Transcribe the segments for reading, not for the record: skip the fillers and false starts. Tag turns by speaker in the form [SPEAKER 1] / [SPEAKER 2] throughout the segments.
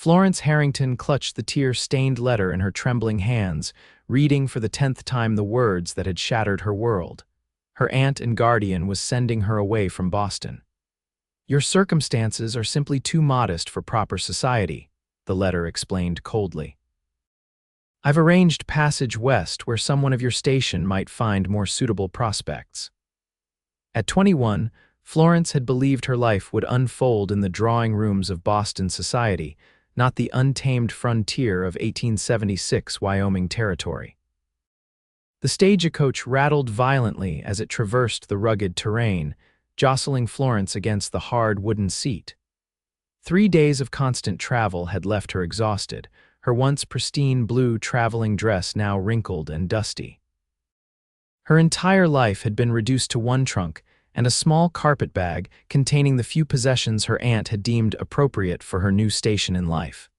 [SPEAKER 1] Florence Harrington clutched the tear-stained letter in her trembling hands, reading for the 10th time the words that had shattered her world. Her aunt and guardian was sending her away from Boston. "Your circumstances are simply too modest for proper society," the letter explained coldly. "I've arranged passage west where someone of your station might find more suitable prospects." At 21, Florence had believed her life would unfold in the drawing rooms of Boston society, not the untamed frontier of 1876 Wyoming Territory. The stagecoach rattled violently as it traversed the rugged terrain, jostling Florence against the hard wooden seat. 3 days of constant travel had left her exhausted, her once pristine blue traveling dress now wrinkled and dusty. Her entire life had been reduced to one trunk and a small carpet bag containing the few possessions her aunt had deemed appropriate for her new station in life.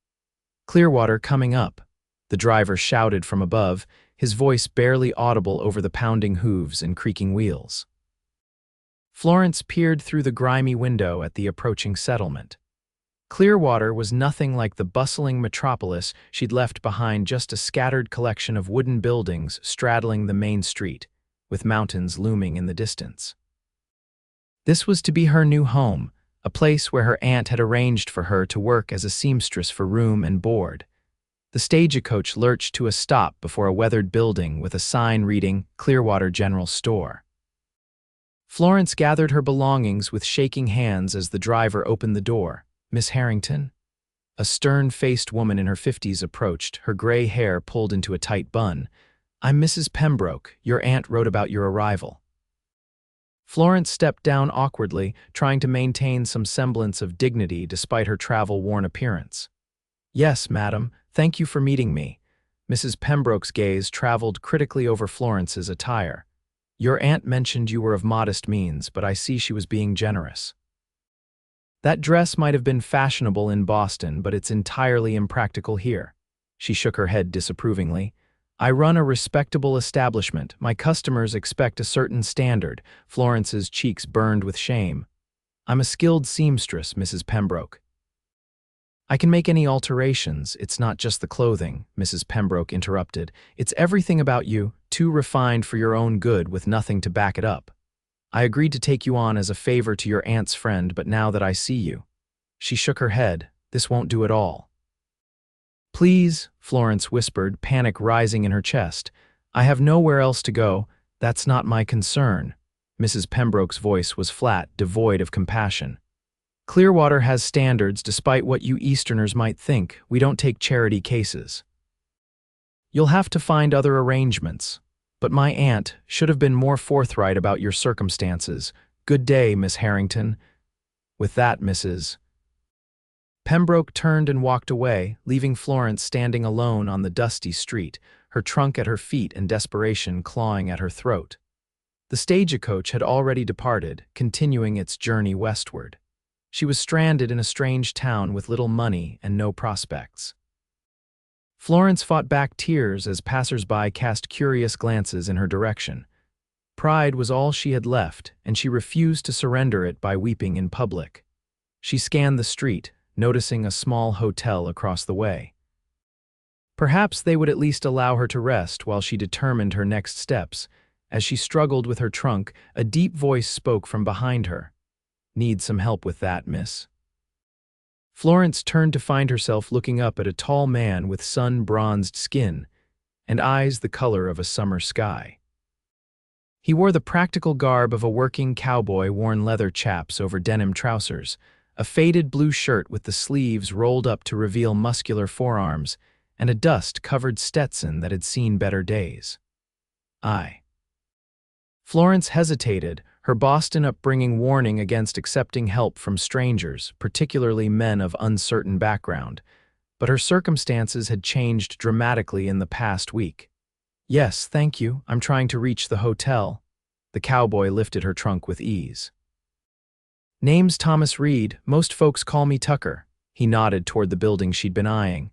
[SPEAKER 1] "Clearwater coming up," the driver shouted from above, his voice barely audible over the pounding hooves and creaking wheels. Florence peered through the grimy window at the approaching settlement. Clearwater was nothing like the bustling metropolis she'd left behind, just a scattered collection of wooden buildings straddling the main street, with mountains looming in the distance. This was to be her new home, a place where her aunt had arranged for her to work as a seamstress for room and board. The stagecoach lurched to a stop before a weathered building with a sign reading Clearwater General Store. Florence gathered her belongings with shaking hands as the driver opened the door. "Miss Harrington?" A stern-faced woman in her 50s approached, her gray hair pulled into a tight bun. "I'm Mrs. Pembroke. Your aunt wrote about your arrival." Florence stepped down awkwardly, trying to maintain some semblance of dignity despite her travel-worn appearance. "Yes, madam. Thank you for meeting me." Mrs. Pembroke's gaze traveled critically over Florence's attire. "Your aunt mentioned you were of modest means, but I see she was being generous." "That dress might have been fashionable in Boston, but it's entirely impractical here." She shook her head disapprovingly. "I run a respectable establishment. My customers expect a certain standard." Florence's cheeks burned with shame. "I'm a skilled seamstress, Mrs. Pembroke." "I can make any alterations. It's not just the clothing," Mrs. Pembroke interrupted. "It's everything about you, too refined for your own good with nothing to back it up. I agreed to take you on as a favor to your aunt's friend, but now that I see you..." She shook her head. "This won't do at all." "Please," Florence whispered, panic rising in her chest. "I have nowhere else to go. That's not my concern." Mrs. Pembroke's voice was flat, devoid of compassion. "Clearwater has standards despite what you Easterners might think. We don't take charity cases. You'll have to find other arrangements. But my aunt should have been more forthright about your circumstances. Good day, Miss Harrington." With that, Mrs. Pembroke turned and walked away, leaving Florence standing alone on the dusty street, her trunk at her feet and desperation clawing at her throat. The stagecoach had already departed, continuing its journey westward. She was stranded in a strange town with little money and no prospects. Florence fought back tears as passers-by cast curious glances in her direction. Pride was all she had left, and she refused to surrender it by weeping in public. She scanned the street, noticing a small hotel across the way. Perhaps they would at least allow her to rest while she determined her next steps. As she struggled with her trunk, a deep voice spoke from behind her. "Need some help with that, miss?" Florence turned to find herself looking up at a tall man with sun-bronzed skin and eyes the color of a summer sky. He wore the practical garb of a working cowboy, worn leather chaps over denim trousers, a faded blue shirt with the sleeves rolled up to reveal muscular forearms, and a dust-covered Stetson that had seen better days. Florence hesitated, her Boston upbringing warning against accepting help from strangers, particularly men of uncertain background, but her circumstances had changed dramatically in the past week. "Yes, thank you. I'm trying to reach the hotel." The cowboy lifted her trunk with ease. "Name's Thomas Reed. Most folks call me Tucker." He nodded toward the building she'd been eyeing.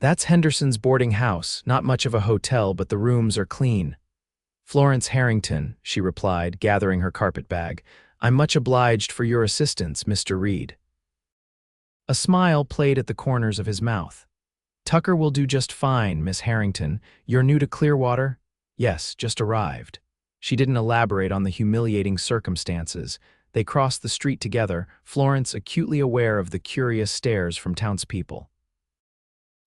[SPEAKER 1] "That's Henderson's boarding house. Not much of a hotel, but the rooms are clean." "Florence Harrington," she replied, gathering her carpet bag. "I'm much obliged for your assistance, Mr. Reed." A smile played at the corners of his mouth. "Tucker will do just fine, Miss Harrington. You're new to Clearwater?" "Yes, just arrived." She didn't elaborate on the humiliating circumstances. They crossed the street together, Florence acutely aware of the curious stares from townspeople.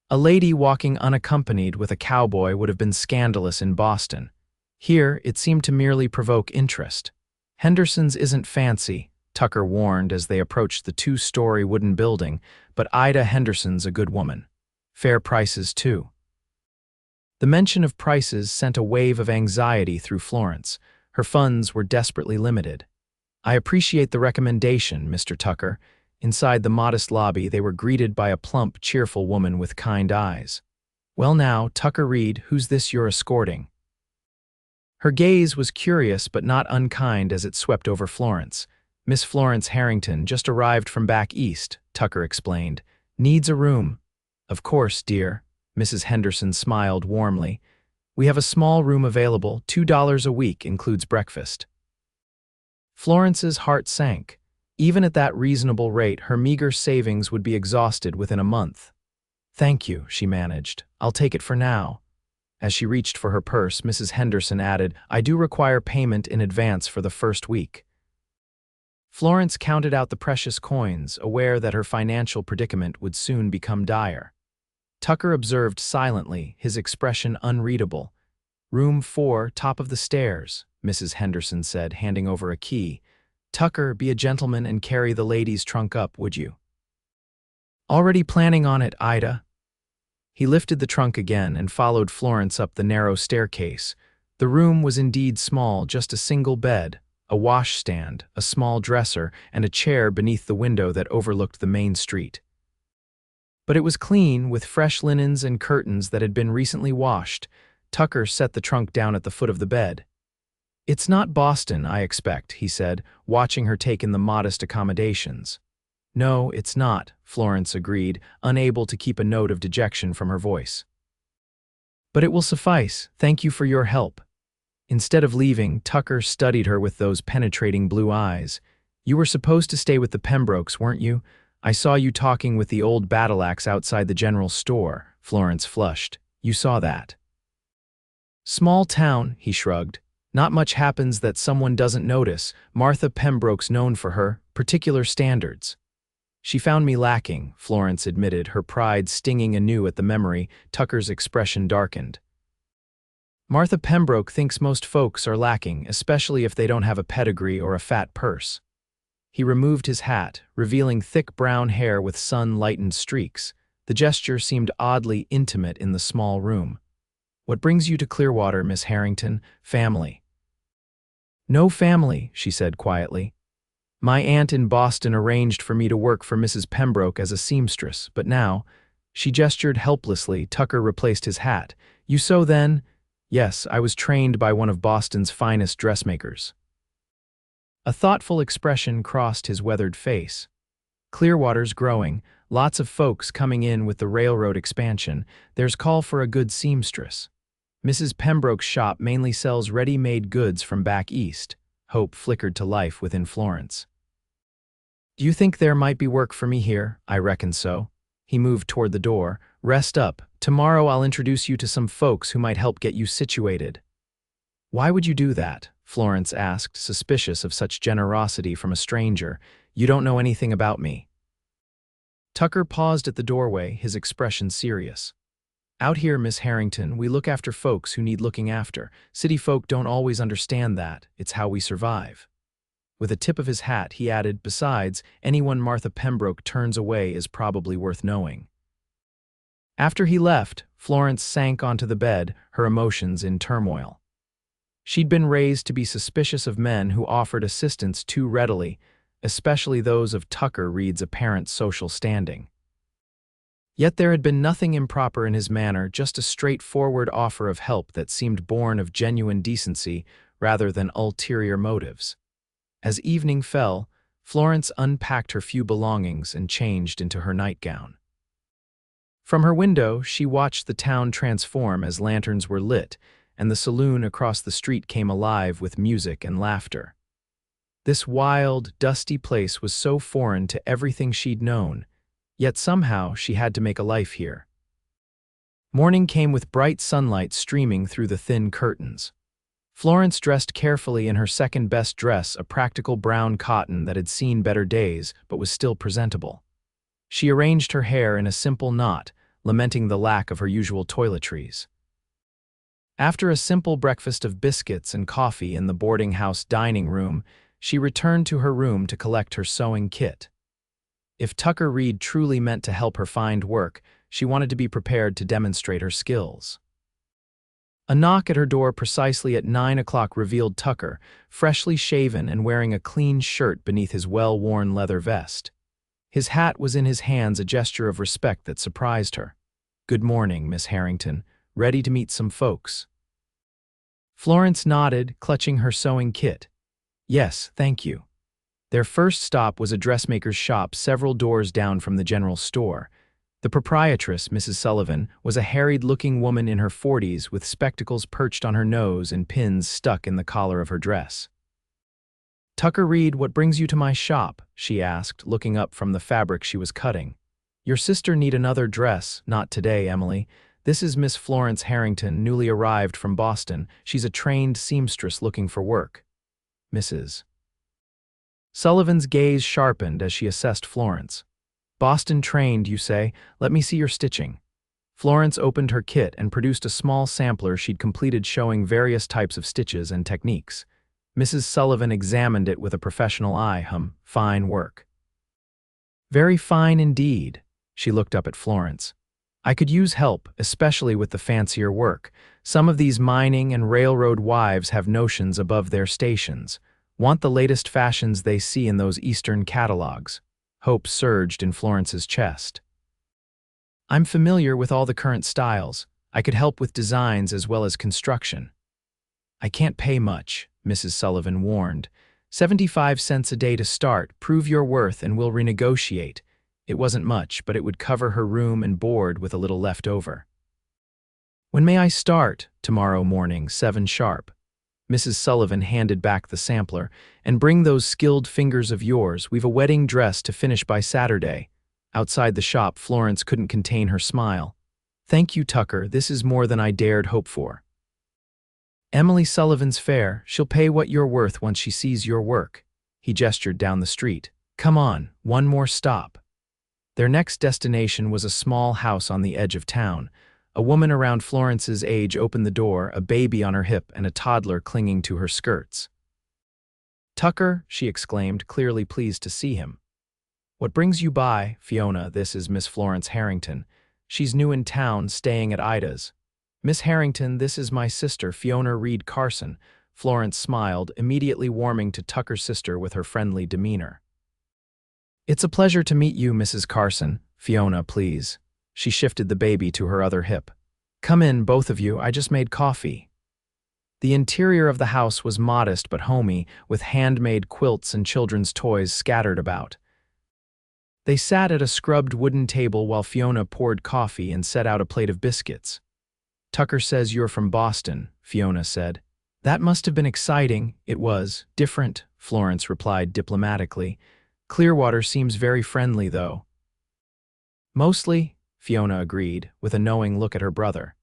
[SPEAKER 1] A lady walking unaccompanied with a cowboy would have been scandalous in Boston. Here, it seemed to merely provoke interest. "Henderson's isn't fancy," Tucker warned as they approached the two-story wooden building, "but Ida Henderson's a good woman. Fair prices, too." The mention of prices sent a wave of anxiety through Florence. Her funds were desperately limited. "I appreciate the recommendation, Mr. Tucker." Inside the modest lobby, they were greeted by a plump, cheerful woman with kind eyes. "Well now, Tucker Reed, who's this you're escorting?" Her gaze was curious but not unkind as it swept over Florence. "Miss Florence Harrington, just arrived from back east," Tucker explained. "Needs a room." "Of course, dear." Mrs. Henderson smiled warmly. "We have a small room available, $2 a week, includes breakfast." Florence's heart sank. Even at that reasonable rate, her meager savings would be exhausted within a month. "Thank you," she managed. "I'll take it for now." As she reached for her purse, Mrs. Henderson added, "I do require payment in advance for the first week." Florence counted out the precious coins, aware that her financial predicament would soon become dire. Tucker observed silently, his expression unreadable. "Room 4, top of the stairs," Mrs. Henderson said, handing over a key. "Tucker, be a gentleman and carry the lady's trunk up, would you?" "Already planning on it, Ida." He lifted the trunk again and followed Florence up the narrow staircase. The room was indeed small, just a single bed, a washstand, a small dresser, and a chair beneath the window that overlooked the main street. But it was clean, with fresh linens and curtains that had been recently washed. Tucker set the trunk down at the foot of the bed. "It's not Boston, I expect," he said, watching her take in the modest accommodations. "No, it's not," Florence agreed, unable to keep a note of dejection from her voice. "But it will suffice. Thank you for your help." Instead of leaving, Tucker studied her with those penetrating blue eyes. "You were supposed to stay with the Pembrokes, weren't you? I saw you talking with the old battle-axe outside the general store." Florence flushed. "You saw that." "Small town," he shrugged. "Not much happens that someone doesn't notice. Martha Pembroke's known for her particular standards." "She found me lacking," Florence admitted, her pride stinging anew at the memory. Tucker's expression darkened. "Martha Pembroke thinks most folks are lacking, especially if they don't have a pedigree or a fat purse." He removed his hat, revealing thick brown hair with sun-lightened streaks. The gesture seemed oddly intimate in the small room. "What brings you to Clearwater, Miss Harrington?" "Family." "No family," she said quietly. "My aunt in Boston arranged for me to work for Mrs. Pembroke as a seamstress, but now—" She gestured helplessly. Tucker replaced his hat. "You sew then?" "Yes, I was trained by one of Boston's finest dressmakers." A thoughtful expression crossed his weathered face. "Clearwater's growing. Lots of folks coming in with the railroad expansion. There's call for a good seamstress. Mrs. Pembroke's shop mainly sells ready-made goods from back east." Hope flickered to life within Florence. "Do you think there might be work for me here?" "I reckon so." He moved toward the door. "Rest up. Tomorrow I'll introduce you to some folks who might help get you situated." "Why would you do that?" Florence asked, suspicious of such generosity from a stranger. "You don't know anything about me." Tucker paused at the doorway, his expression serious. "Out here, Miss Harrington, we look after folks who need looking after. City folk don't always understand that. It's how we survive." With a tip of his hat, he added, "Besides, anyone Martha Pembroke turns away is probably worth knowing." After he left, Florence sank onto the bed, her emotions in turmoil. She'd been raised to be suspicious of men who offered assistance too readily, especially those of Tucker Reed's apparent social standing. Yet there had been nothing improper in his manner, just a straightforward offer of help that seemed born of genuine decency rather than ulterior motives. As evening fell, Florence unpacked her few belongings and changed into her nightgown. From her window, she watched the town transform as lanterns were lit, and the saloon across the street came alive with music and laughter. This wild, dusty place was so foreign to everything she'd known, Yet somehow she had to make a life here. Morning came with bright sunlight streaming through the thin curtains. Florence dressed carefully in her second-best dress, a practical brown cotton that had seen better days but was still presentable. She arranged her hair in a simple knot, lamenting the lack of her usual toiletries. After a simple breakfast of biscuits and coffee in the boarding house dining room, she returned to her room to collect her sewing kit. If Tucker Reed truly meant to help her find work, she wanted to be prepared to demonstrate her skills. A knock at her door precisely at 9 o'clock revealed Tucker, freshly shaven and wearing a clean shirt beneath his well-worn leather vest. His hat was in his hands, a gesture of respect that surprised her. "Good morning, Miss Harrington. Ready to meet some folks?" Florence nodded, clutching her sewing kit. "Yes, thank you." Their first stop was a dressmaker's shop several doors down from the general store. The proprietress, Mrs. Sullivan, was a harried-looking woman in her 40s with spectacles perched on her nose and pins stuck in the collar of her dress. "Tucker Reed, what brings you to my shop?" she asked, looking up from the fabric she was cutting. "Your sister need another dress." "Not today, Emily. This is Miss Florence Harrington, newly arrived from Boston. She's a trained seamstress looking for work." Mrs. Sullivan's gaze sharpened as she assessed Florence. "Boston trained, you say? Let me see your stitching." Florence opened her kit and produced a small sampler she'd completed showing various types of stitches and techniques. Mrs. Sullivan examined it with a professional eye. Fine work." "Very fine indeed." She looked up at Florence. "I could use help, especially with the fancier work. Some of these mining and railroad wives have notions above their stations. Want the latest fashions they see in those Eastern catalogs." Hope surged in Florence's chest. "I'm familiar with all the current styles. I could help with designs as well as construction." "I can't pay much," Mrs. Sullivan warned. 75 cents a day to start. Prove your worth and we'll renegotiate." It wasn't much, but it would cover her room and board with a little left over. "When may I start?" "Tomorrow morning, 7 sharp." Mrs. Sullivan handed back the sampler. "And bring those skilled fingers of yours. We've a wedding dress to finish by Saturday." Outside the shop, Florence couldn't contain her smile. "Thank you, Tucker. This is more than I dared hope for." "Emily Sullivan's fair. She'll pay what you're worth once she sees your work." He gestured down the street. "Come on, one more stop." Their next destination was a small house on the edge of town. A woman around Florence's age opened the door, a baby on her hip and a toddler clinging to her skirts. "Tucker," she exclaimed, clearly pleased to see him. "What brings you by?" "Fiona, this is Miss Florence Harrington. She's new in town, staying at Ida's." "Miss Harrington, this is my sister, Fiona Reed Carson." Florence smiled, immediately warming to Tucker's sister with her friendly demeanor. "It's a pleasure to meet you, Mrs. Carson." "Fiona, please." She shifted the baby to her other hip. "Come in, both of you. I just made coffee." The interior of the house was modest but homey, with handmade quilts and children's toys scattered about. They sat at a scrubbed wooden table while Fiona poured coffee and set out a plate of biscuits. "Tucker says you're from Boston," Fiona said. "That must have been exciting." "It was. Different," Florence replied diplomatically. "Clearwater seems very friendly, though." "Mostly," Fiona agreed, with a knowing look at her brother.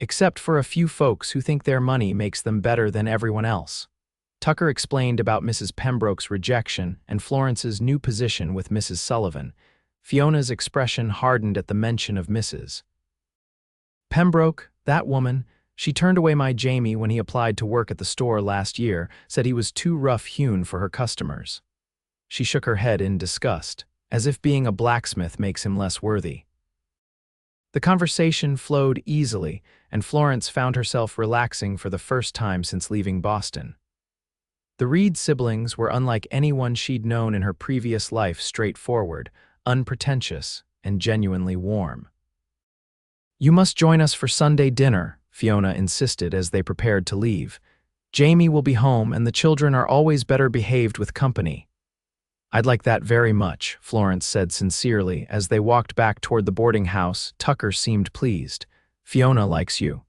[SPEAKER 1] "Except for a few folks who think their money makes them better than everyone else." Tucker explained about Mrs. Pembroke's rejection and Florence's new position with Mrs. Sullivan. Fiona's expression hardened at the mention of Mrs. Pembroke, that woman. She turned away my Jamie when he applied to work at the store last year, said he was too rough-hewn for her customers. She shook her head in disgust, as if being a blacksmith makes him less worthy. The conversation flowed easily, and Florence found herself relaxing for the first time since leaving Boston. The Reed siblings were unlike anyone she'd known in her previous life, straightforward, unpretentious, and genuinely warm. "You must join us for Sunday dinner," Fiona insisted as they prepared to leave. "Jamie will be home, and the children are always better behaved with company." "I'd like that very much," Florence said sincerely. As they walked back toward the boarding house, Tucker seemed pleased. "Fiona likes you."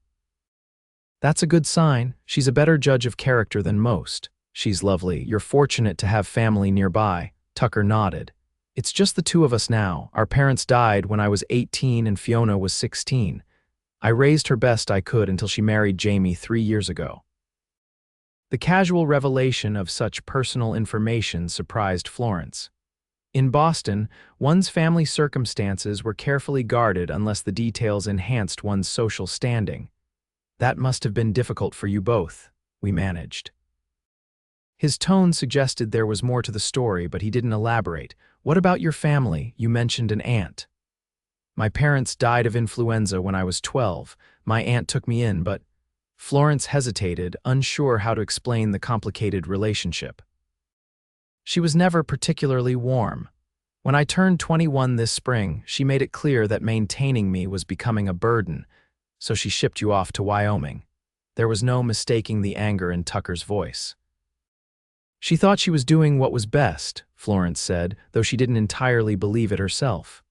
[SPEAKER 1] "That's a good sign. She's a better judge of character than most." "She's lovely. You're fortunate to have family nearby." Tucker nodded. It's just the two of us now. Our parents died when I was 18 and Fiona was 16. I raised her best I could until she married Jamie 3 years ago. The casual revelation of such personal information surprised Florence. In Boston, one's family circumstances were carefully guarded unless the details enhanced one's social standing. That must have been difficult for you both, we managed. His tone suggested there was more to the story, but he didn't elaborate. What about your family? You mentioned an aunt. My parents died of influenza when I was 12. My aunt took me in, but Florence hesitated, unsure how to explain the complicated relationship. She was never particularly warm. When I turned 21 this spring, she made it clear that maintaining me was becoming a burden, so she shipped you off to Wyoming. There was no mistaking the anger in Tucker's voice. She thought she was doing what was best, Florence said, though she didn't entirely believe it herself.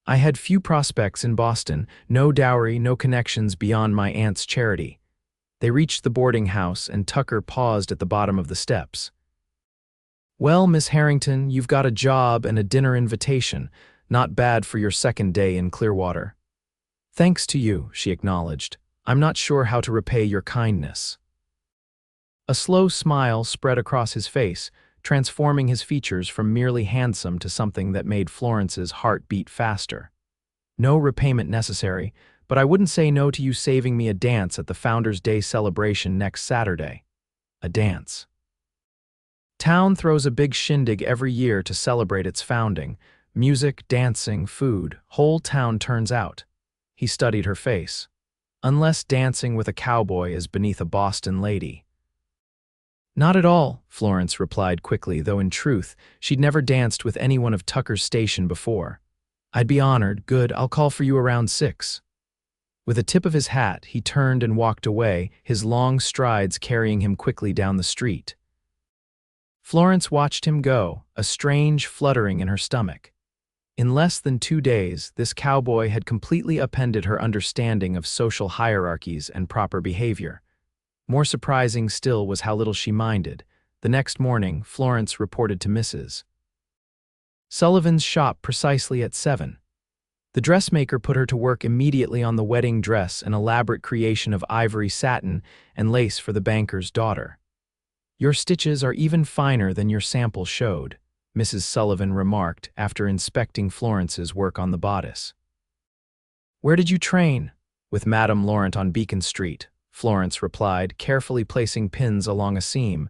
[SPEAKER 1] I had few prospects in Boston, no dowry, no connections beyond my aunt's charity. They reached the boarding house, and Tucker paused at the bottom of the steps. Well, Miss Harrington, you've got a job and a dinner invitation. Not bad for your second day in Clearwater. Thanks to you, she acknowledged. I'm not sure how to repay your kindness. A slow smile spread across his face, transforming his features from merely handsome to something that made Florence's heart beat faster. No repayment necessary, but I wouldn't say no to you saving me a dance at the Founders' Day celebration next Saturday. A dance. Town throws a big shindig every year to celebrate its founding. Music, dancing, food, whole town turns out. He studied her face. Unless dancing with a cowboy is beneath a Boston lady. Not at all, Florence replied quickly, though in truth, she'd never danced with anyone of Tucker's station before. I'd be honored. Good, I'll call for you around 6. With a tip of his hat, he turned and walked away, his long strides carrying him quickly down the street. Florence watched him go, a strange fluttering in her stomach. In less than 2 days, this cowboy had completely upended her understanding of social hierarchies and proper behavior. More surprising still was how little she minded. The next morning, Florence reported to Mrs. Sullivan's shop precisely at 7. The dressmaker put her to work immediately on the wedding dress, an elaborate creation of ivory satin and lace for the banker's daughter. Your stitches are even finer than your sample showed, Mrs. Sullivan remarked after inspecting Florence's work on the bodice. Where did you train? With Madame Laurent on Beacon Street, Florence replied, carefully placing pins along a seam.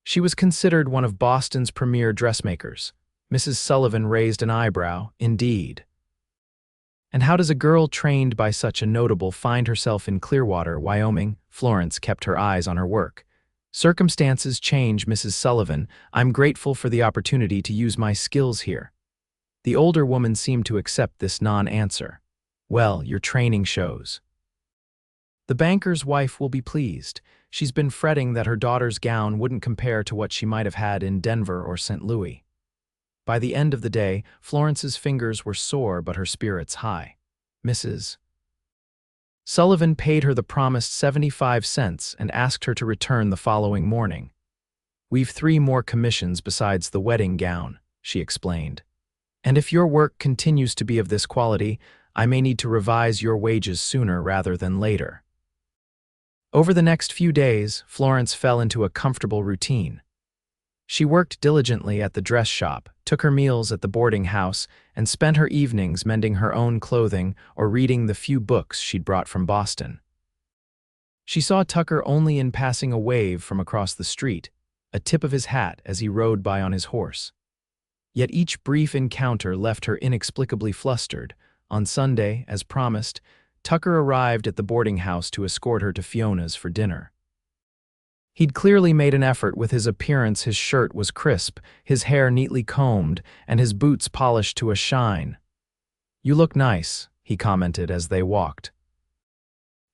[SPEAKER 1] She was considered one of Boston's premier dressmakers. Mrs. Sullivan raised an eyebrow. Indeed. And how does a girl trained by such a notable find herself in Clearwater, Wyoming? Florence kept her eyes on her work. Circumstances change, Mrs. Sullivan. I'm grateful for the opportunity to use my skills here. The older woman seemed to accept this non-answer. Well, your training shows. The banker's wife will be pleased. She's been fretting that her daughter's gown wouldn't compare to what she might have had in Denver or St. Louis. By the end of the day, Florence's fingers were sore but her spirits high. Mrs. Sullivan paid her the promised 75 cents and asked her to return the following morning. We've 3 more commissions besides the wedding gown, she explained. And if your work continues to be of this quality, I may need to revise your wages sooner rather than later. Over the next few days, Florence fell into a comfortable routine. She worked diligently at the dress shop, took her meals at the boarding house, and spent her evenings mending her own clothing or reading the few books she'd brought from Boston. She saw Tucker only in passing a wave from across the street, a tip of his hat as he rode by on his horse. Yet each brief encounter left her inexplicably flustered. On Sunday, as promised, Tucker arrived at the boarding house to escort her to Fiona's for dinner. He'd clearly made an effort with his appearance. His shirt was crisp, his hair neatly combed, and his boots polished to a shine. You look nice, he commented as they walked.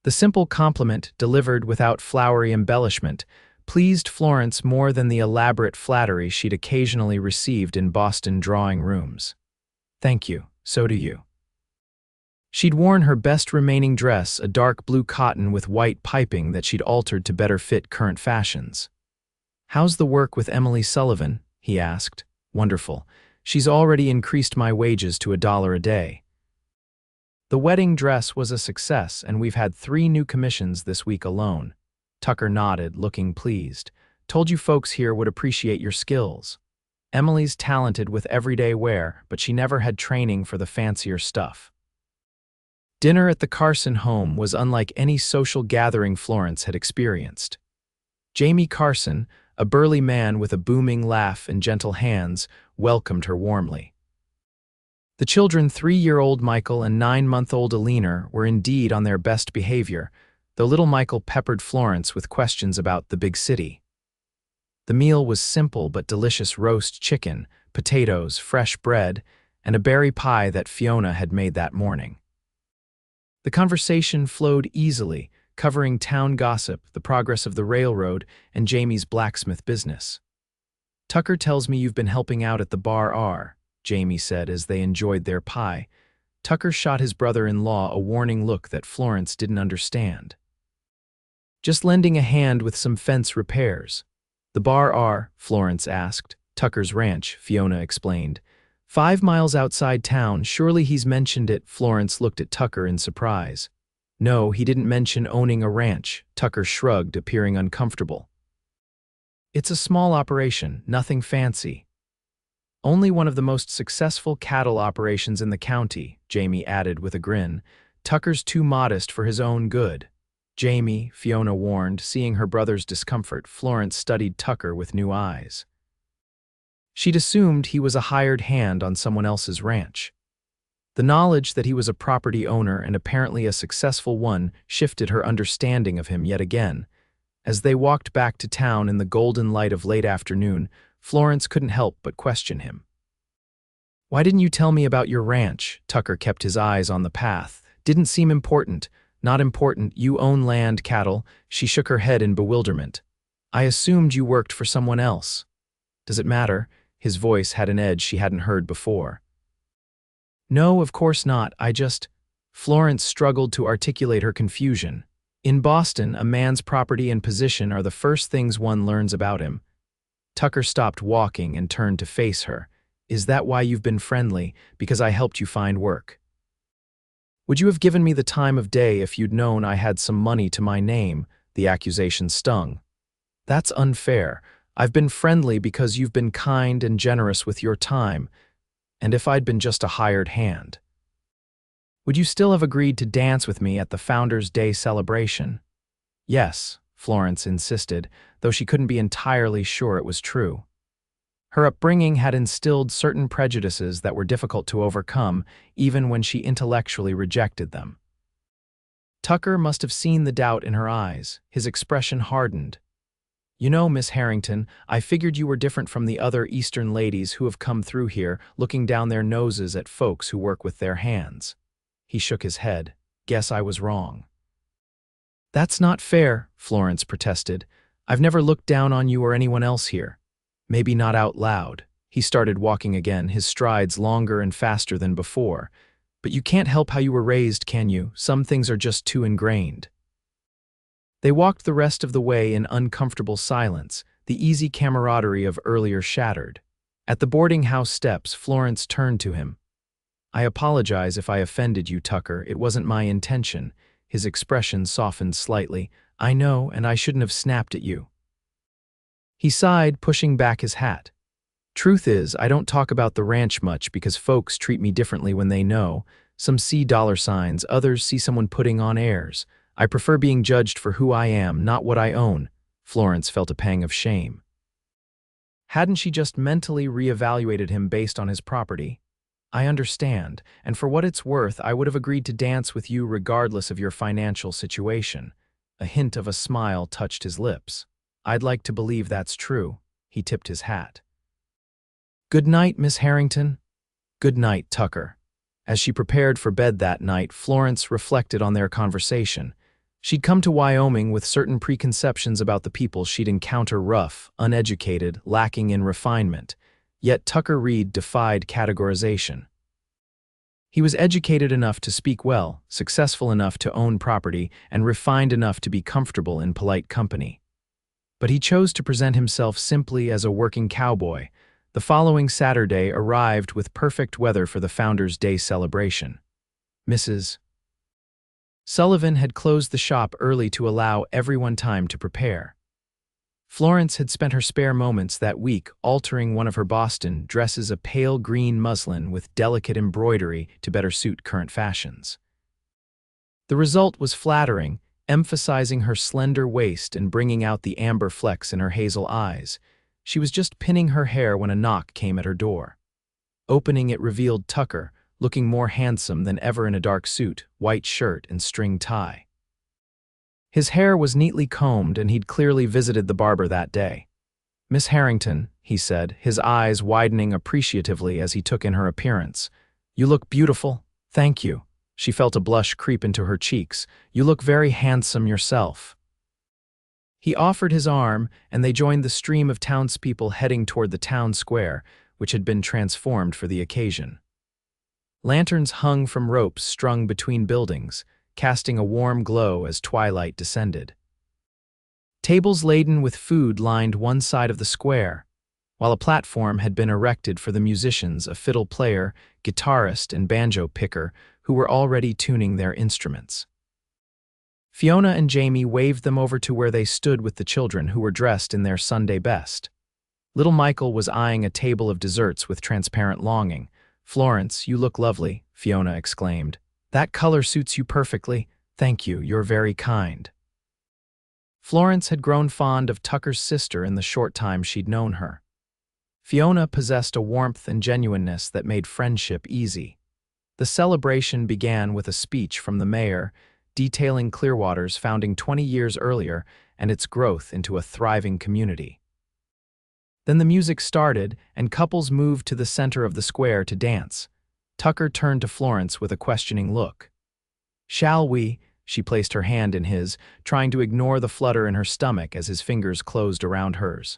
[SPEAKER 1] The simple compliment, delivered without flowery embellishment, pleased Florence more than the elaborate flattery she'd occasionally received in Boston drawing rooms. Thank you, so do you. She'd worn her best remaining dress, a dark blue cotton with white piping that she'd altered to better fit current fashions. How's the work with Emily Sullivan? He asked. Wonderful. She's already increased my wages to $1 a day. The wedding dress was a success, and we've had 3 new commissions this week alone. Tucker nodded, looking pleased. Told you folks here would appreciate your skills. Emily's talented with everyday wear, but she never had training for the fancier stuff. Dinner at the Carson home was unlike any social gathering Florence had experienced. Jamie Carson, a burly man with a booming laugh and gentle hands, welcomed her warmly. The children, 3-year-old Michael and 9-month-old Alina, were indeed on their best behavior, though little Michael peppered Florence with questions about the big city. The meal was simple but delicious: roast chicken, potatoes, fresh bread, and a berry pie that Fiona had made that morning. The conversation flowed easily, covering town gossip, the progress of the railroad, and Jamie's blacksmith business. "Tucker tells me you've been helping out at the bar R," Jamie said as they enjoyed their pie. Tucker shot his brother-in-law a warning look that Florence didn't understand. "Just lending a hand with some fence repairs." "The bar R?" Florence asked. "Tucker's ranch," Fiona explained. 5 miles outside town. Surely he's mentioned it." Florence looked at Tucker in surprise. "No, he didn't mention owning a ranch." Tucker shrugged, appearing uncomfortable. "It's a small operation, nothing fancy. Only one of the most successful cattle operations in the county," Jamie added with a grin. "Tucker's too modest for his own good." "Jamie," Fiona warned, seeing her brother's discomfort. Florence studied Tucker with new eyes. She'd assumed he was a hired hand on someone else's ranch. The knowledge that he was a property owner, and apparently a successful one, shifted her understanding of him yet again. As they walked back to town in the golden light of late afternoon, Florence couldn't help but question him. "Why didn't you tell me about your ranch?" Tucker kept his eyes on the path. "Didn't seem important." "Not important. You own land, cattle." She shook her head in bewilderment. "I assumed you worked for someone else." "Does it matter?" His voice had an edge she hadn't heard before. "No, of course not. I just—" Florence struggled to articulate her confusion. In Boston, a man's property and position are the first things one learns about him. Tucker stopped walking and turned to face her. "Is that why you've been friendly? Because I helped you find work?" "Would you have given me the time of day if you'd known I had some money to my name?" The accusation stung. "That's unfair. I've been friendly because you've been kind and generous with your time. And if I'd been just a hired hand, would you still have agreed to dance with me at the Founders' Day celebration?" "Yes," Florence insisted, though she couldn't be entirely sure it was true. Her upbringing had instilled certain prejudices that were difficult to overcome, even when she intellectually rejected them. Tucker must have seen the doubt in her eyes. His expression hardened. "You know, Miss Harrington, I figured you were different from the other Eastern ladies who have come through here, looking down their noses at folks who work with their hands." He shook his head. "Guess I was wrong." "That's not fair," Florence protested. "I've never looked down on you or anyone else here." "Maybe not out loud." He started walking again, his strides longer and faster than before. "But you can't help how you were raised, can you? Some things are just too ingrained." They walked the rest of the way in uncomfortable silence, the easy camaraderie of earlier shattered. At the boarding house steps, Florence turned to him. "I apologize if I offended you, Tucker. It wasn't my intention." His expression softened slightly. "I know, and I shouldn't have snapped at you." He sighed, pushing back his hat. "Truth is, I don't talk about the ranch much because folks treat me differently when they know. Some see dollar signs, others see someone putting on airs. I prefer being judged for who I am, not what I own." Florence felt a pang of shame. Hadn't she just mentally reevaluated him based on his property? "I understand, and for what it's worth, I would have agreed to dance with you regardless of your financial situation." A hint of a smile touched his lips. "I'd like to believe that's true." He tipped his hat. "Good night, Miss Harrington." "Good night, Tucker." As she prepared for bed that night, Florence reflected on their conversation. She'd come to Wyoming with certain preconceptions about the people she'd encounter: rough, uneducated, lacking in refinement. Yet Tucker Reed defied categorization. He was educated enough to speak well, successful enough to own property, and refined enough to be comfortable in polite company. But he chose to present himself simply as a working cowboy, The following Saturday arrived with perfect weather for the Founders' Day celebration. Mrs. Sullivan had closed the shop early to allow everyone time to prepare. Florence had spent her spare moments that week altering one of her Boston dresses a pale green muslin with delicate embroidery to better suit current fashions. The result was flattering, emphasizing her slender waist and bringing out the amber flecks in her hazel eyes. She was just pinning her hair when a knock came at her door. Opening it revealed Tucker, looking more handsome than ever in a dark suit, white shirt, and string tie. His hair was neatly combed, and he'd clearly visited the barber that day. "Miss Harrington," he said, his eyes widening appreciatively as he took in her appearance. "You look beautiful." "Thank you." She felt a blush creep into her cheeks. "You look very handsome yourself." He offered his arm, and they joined the stream of townspeople heading toward the town square, which had been transformed for the occasion. Lanterns hung from ropes strung between buildings, casting a warm glow as twilight descended. Tables laden with food lined one side of the square, while a platform had been erected for the musicians, a fiddle player, guitarist, and banjo picker, who were already tuning their instruments. Fiona and Jamie waved them over to where they stood with the children, who were dressed in their Sunday best. Little Michael was eyeing a table of desserts with transparent longing. "Florence, you look lovely," Fiona exclaimed. "That color suits you perfectly. Thank you, you're very kind." Florence had grown fond of Tucker's sister in the short time she'd known her. Fiona possessed a warmth and genuineness that made friendship easy. The celebration began with a speech from the mayor, detailing Clearwater's founding 20 years earlier and its growth into a thriving community. Then the music started, and couples moved to the center of the square to dance. Tucker turned to Florence with a questioning look. "Shall we?" She placed her hand in his, trying to ignore the flutter in her stomach as his fingers closed around hers.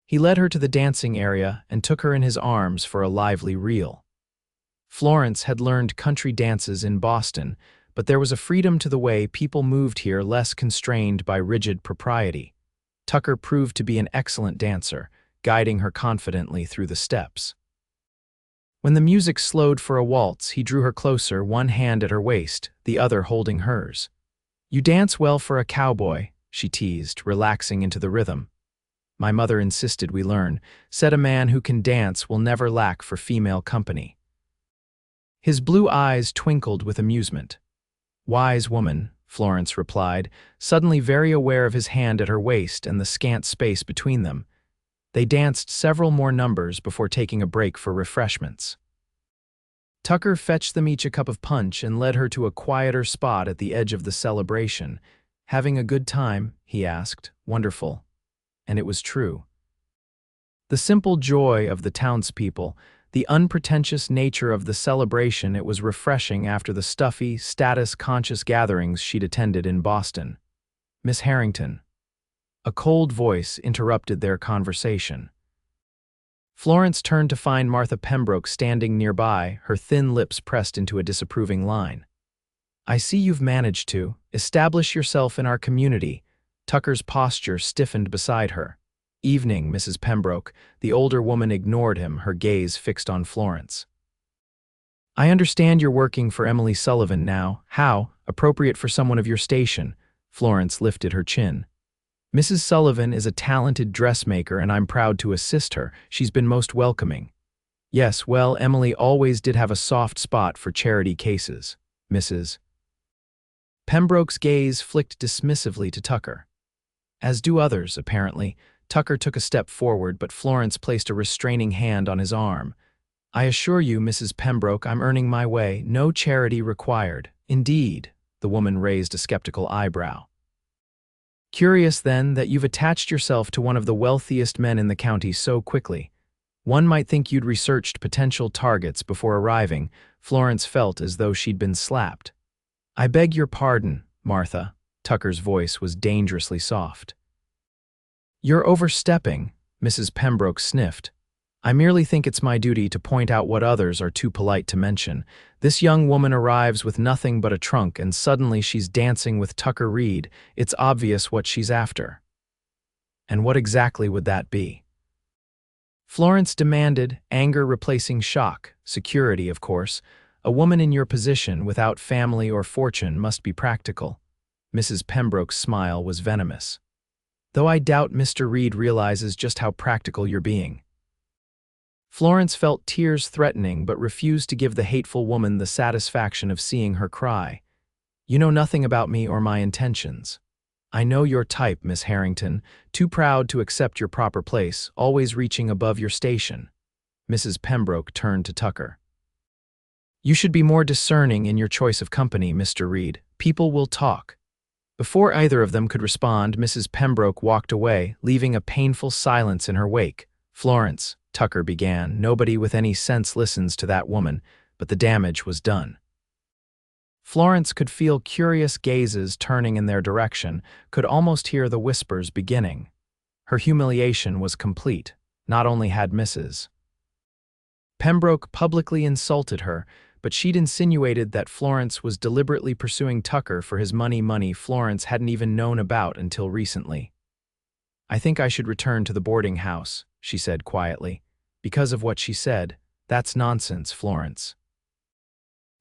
[SPEAKER 1] He led her to the dancing area and took her in his arms for a lively reel. Florence had learned country dances in Boston, but there was a freedom to the way people moved here less constrained by rigid propriety. Tucker proved to be an excellent dancer, guiding her confidently through the steps. When the music slowed for a waltz, he drew her closer, one hand at her waist, the other holding hers. "You dance well for a cowboy," she teased, relaxing into the rhythm. "My mother insisted we learn, said a man who can dance will never lack for female company." His blue eyes twinkled with amusement. "Wise woman," Florence replied, suddenly very aware of his hand at her waist and the scant space between them. They danced several more numbers before taking a break for refreshments. Tucker fetched them each a cup of punch and led her to a quieter spot at the edge of the celebration. "Having a good time?" he asked. "Wonderful." And it was true. The simple joy of the townspeople, the unpretentious nature of the celebration, it was refreshing after the stuffy, status-conscious gatherings she'd attended in Boston. "Miss Harrington." A cold voice interrupted their conversation. Florence turned to find Martha Pembroke standing nearby, her thin lips pressed into a disapproving line. "I see you've managed to establish yourself in our community." Tucker's posture stiffened beside her. "Evening, Mrs. Pembroke." The older woman ignored him, her gaze fixed on Florence. "I understand you're working for Emily Sullivan now. How appropriate for someone of your station." Florence lifted her chin. "Mrs. Sullivan is a talented dressmaker, and I'm proud to assist her. She's been most welcoming." "Yes, well, Emily always did have a soft spot for charity cases." Mrs. Pembroke's gaze flicked dismissively to Tucker. As do others, apparently. Tucker took a step forward, but Florence placed a restraining hand on his arm. "I assure you, Mrs. Pembroke, I'm earning my way. No charity required." "Indeed," the woman raised a skeptical eyebrow. "Curious, then, that you've attached yourself to one of the wealthiest men in the county so quickly. One might think you'd researched potential targets before arriving." Florence felt as though she'd been slapped. "I beg your pardon, Martha." Tucker's voice was dangerously soft. "You're overstepping," Mrs. Pembroke sniffed. "I merely think it's my duty to point out what others are too polite to mention. This young woman arrives with nothing but a trunk, and suddenly she's dancing with Tucker Reed. It's obvious what she's after." "And what exactly would that be?" Florence demanded, anger replacing shock. Security, of course. A woman in your position, without family or fortune, must be practical. Mrs. Pembroke's smile was venomous. Though I doubt Mr. Reed realizes just how practical you're being. Florence felt tears threatening but refused to give the hateful woman the satisfaction of seeing her cry. You know nothing about me or my intentions. I know your type, Miss Harrington, too proud to accept your proper place, always reaching above your station. Mrs. Pembroke turned to Tucker. You should be more discerning in your choice of company, Mr. Reed. People will talk. Before either of them could respond, Mrs. Pembroke walked away, leaving a painful silence in her wake. Florence, Tucker began, nobody with any sense listens to that woman, but the damage was done. Florence could feel curious gazes turning in their direction, could almost hear the whispers beginning. Her humiliation was complete. Not only had Mrs. Pembroke publicly insulted her, but she'd insinuated that Florence was deliberately pursuing Tucker for his money Florence hadn't even known about until recently. I think I should return to the boarding house, she said quietly. Because of what she said, that's nonsense, Florence.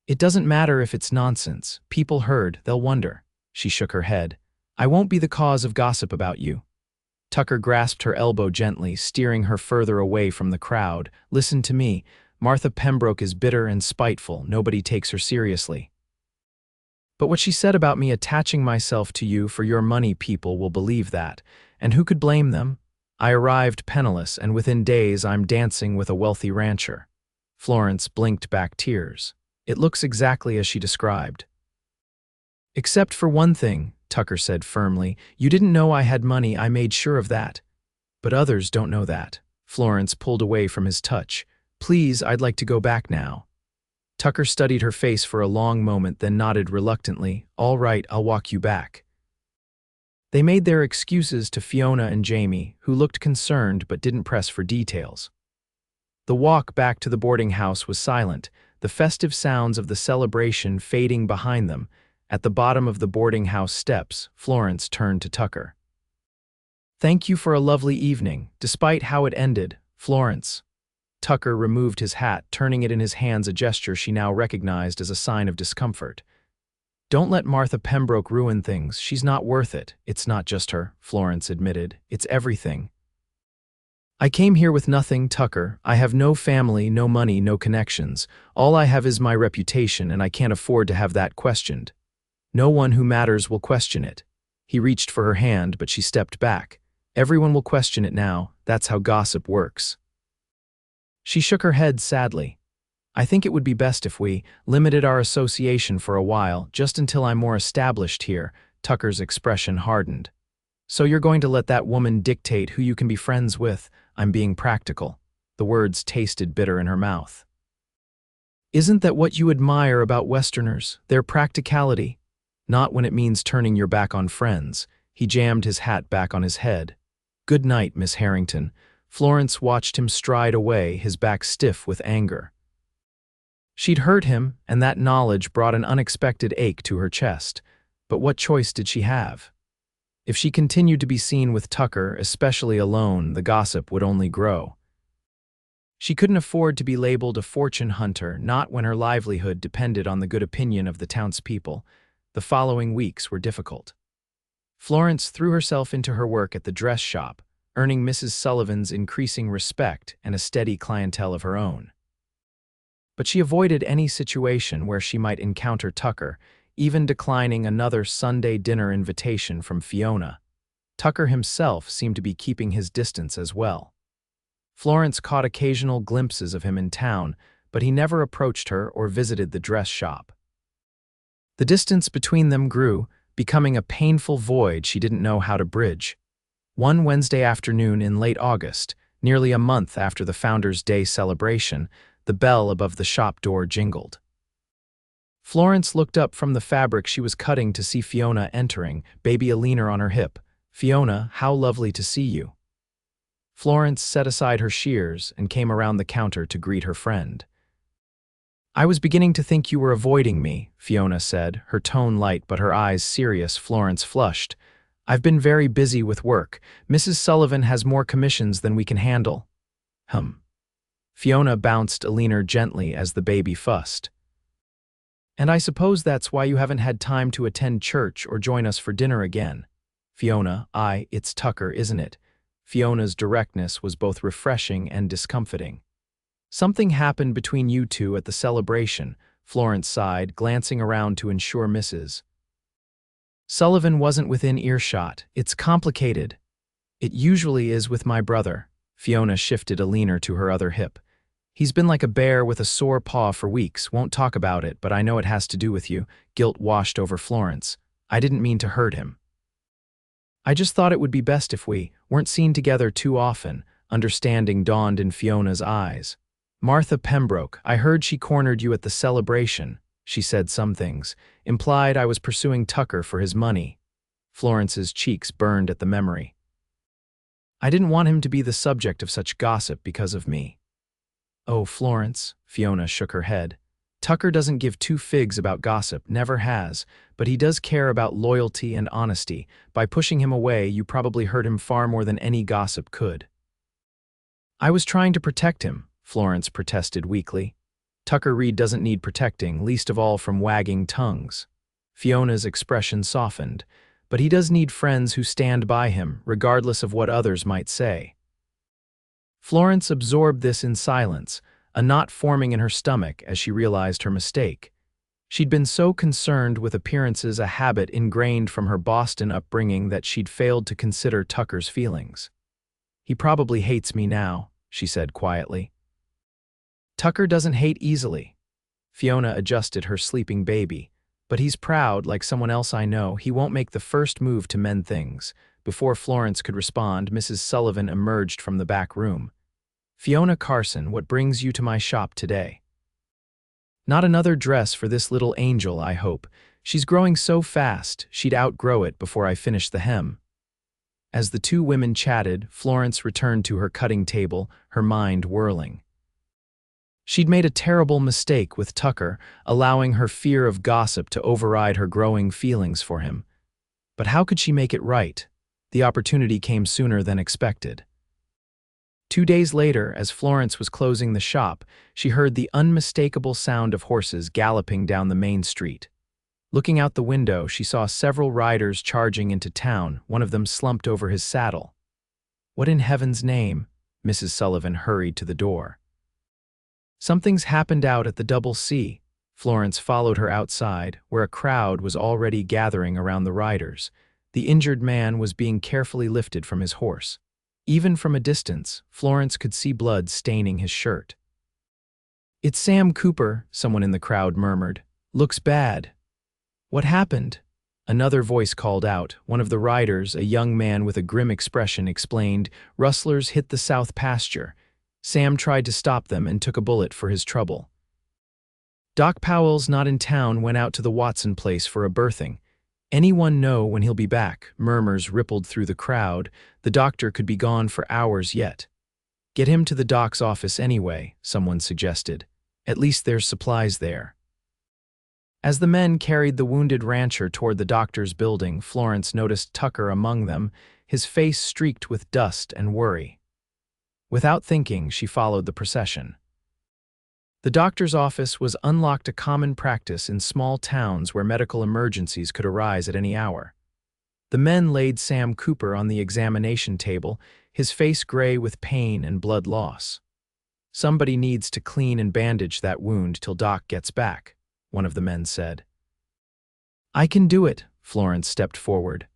[SPEAKER 1] It doesn't matter if it's nonsense. People heard, they'll wonder. She shook her head. I won't be the cause of gossip about you. Tucker grasped her elbow gently, steering her further away from the crowd. Listen to me. Martha Pembroke is bitter and spiteful. Nobody takes her seriously. But what she said about me attaching myself to you for your money, people will believe that. And who could blame them? I arrived penniless, and within days I'm dancing with a wealthy rancher. Florence blinked back tears. It looks exactly as she described. Except for one thing, Tucker said firmly. You didn't know I had money, I made sure of that. But others don't know that. Florence pulled away from his touch. Please, I'd like to go back now. Tucker studied her face for a long moment, then nodded reluctantly. All right, I'll walk you back. They made their excuses to Fiona and Jamie, who looked concerned but didn't press for details. The walk back to the boarding house was silent, the festive sounds of the celebration fading behind them. At the bottom of the boarding house steps, Florence turned to Tucker. Thank you for a lovely evening, despite how it ended, Florence. Tucker removed his hat, turning it in his hands, a gesture she now recognized as a sign of discomfort. Don't let Martha Pembroke ruin things. She's not worth it. It's not just her, Florence admitted. It's everything. I came here with nothing, Tucker. I have no family, no money, no connections. All I have is my reputation, and I can't afford to have that questioned. No one who matters will question it. He reached for her hand, but she stepped back. Everyone will question it now. That's how gossip works. She shook her head sadly. I think it would be best if we limited our association for a while, just until I'm more established here. Tucker's expression hardened. So you're going to let that woman dictate who you can be friends with? I'm being practical. The words tasted bitter in her mouth. Isn't that what you admire about Westerners, their practicality? Not when it means turning your back on friends. He jammed his hat back on his head. Good night, Miss Harrington. Florence watched him stride away, his back stiff with anger. She'd hurt him, and that knowledge brought an unexpected ache to her chest. But what choice did she have? If she continued to be seen with Tucker, especially alone, the gossip would only grow. She couldn't afford to be labeled a fortune hunter, not when her livelihood depended on the good opinion of the townspeople. The following weeks were difficult. Florence threw herself into her work at the dress shop, earning Mrs. Sullivan's increasing respect and a steady clientele of her own. But she avoided any situation where she might encounter Tucker, even declining another Sunday dinner invitation from Fiona. Tucker himself seemed to be keeping his distance as well. Florence caught occasional glimpses of him in town, but he never approached her or visited the dress shop. The distance between them grew, becoming a painful void she didn't know how to bridge. One Wednesday afternoon in late August, nearly a month after the Founders' Day celebration, the bell above the shop door jingled. Florence looked up from the fabric she was cutting to see Fiona entering, baby Alina on her hip. Fiona, how lovely to see you. Florence set aside her shears and came around the counter to greet her friend. I was beginning to think you were avoiding me, Fiona said, her tone light but her eyes serious. Florence flushed. I've been very busy with work. Mrs. Sullivan has more commissions than we can handle. Hum. Fiona bounced Alina gently as the baby fussed. And I suppose that's why you haven't had time to attend church or join us for dinner again. Fiona, it's Tucker, isn't it? Fiona's directness was both refreshing and discomfiting. Something happened between you two at the celebration, Florence sighed, glancing around to ensure Mrs. Sullivan wasn't within earshot. It's complicated. It usually is with my brother. Fiona shifted Alina to her other hip. He's been like a bear with a sore paw for weeks, won't talk about it, but I know it has to do with you. Guilt washed over Florence. I didn't mean to hurt him. I just thought it would be best if we weren't seen together too often. Understanding dawned in Fiona's eyes. Martha Pembroke, I heard she cornered you at the celebration. She said some things, implied I was pursuing Tucker for his money. Florence's cheeks burned at the memory. I didn't want him to be the subject of such gossip because of me. Oh, Florence, Fiona shook her head. Tucker doesn't give two figs about gossip, never has, but he does care about loyalty and honesty. By pushing him away, you probably hurt him far more than any gossip could. I was trying to protect him, Florence protested weakly. Tucker Reed doesn't need protecting, least of all from wagging tongues. Fiona's expression softened, but he does need friends who stand by him, regardless of what others might say. Florence absorbed this in silence, a knot forming in her stomach as she realized her mistake. She'd been so concerned with appearances, a habit ingrained from her Boston upbringing, that she'd failed to consider Tucker's feelings. He probably hates me now, she said quietly. Tucker doesn't hate easily. Fiona adjusted her sleeping baby. But he's proud, like someone else I know. He won't make the first move to mend things. Before Florence could respond, Mrs. Sullivan emerged from the back room. Fiona Carson, what brings you to my shop today? Not another dress for this little angel, I hope. She's growing so fast, she'd outgrow it before I finish the hem. As the two women chatted, Florence returned to her cutting table, her mind whirling. She'd made a terrible mistake with Tucker, allowing her fear of gossip to override her growing feelings for him. But how could she make it right? The opportunity came sooner than expected. 2 days later, as Florence was closing the shop, she heard the unmistakable sound of horses galloping down the main street. Looking out the window, she saw several riders charging into town, one of them slumped over his saddle. What in heaven's name? Mrs. Sullivan hurried to the door. Something's happened out at the Double C. Florence followed her outside, where a crowd was already gathering around the riders. The injured man was being carefully lifted from his horse. Even from a distance, Florence could see blood staining his shirt. It's Sam Cooper, someone in the crowd murmured. Looks bad. What happened? Another voice called out. One of the riders, a young man with a grim expression, explained, rustlers hit the south pasture. Sam tried to stop them and took a bullet for his trouble. Doc Powell's not in town, went out to the Watson place for a birthing. Anyone know when he'll be back? Murmurs rippled through the crowd. The doctor could be gone for hours yet. Get him to the doc's office anyway, someone suggested. At least there's supplies there. As the men carried the wounded rancher toward the doctor's building, Florence noticed Tucker among them, his face streaked with dust and worry. Without thinking, she followed the procession. The doctor's office was unlocked, a common practice in small towns where medical emergencies could arise at any hour. The men laid Sam Cooper on the examination table, his face gray with pain and blood loss. Somebody needs to clean and bandage that wound till Doc gets back, one of the men said. I can do it, Florence stepped forward.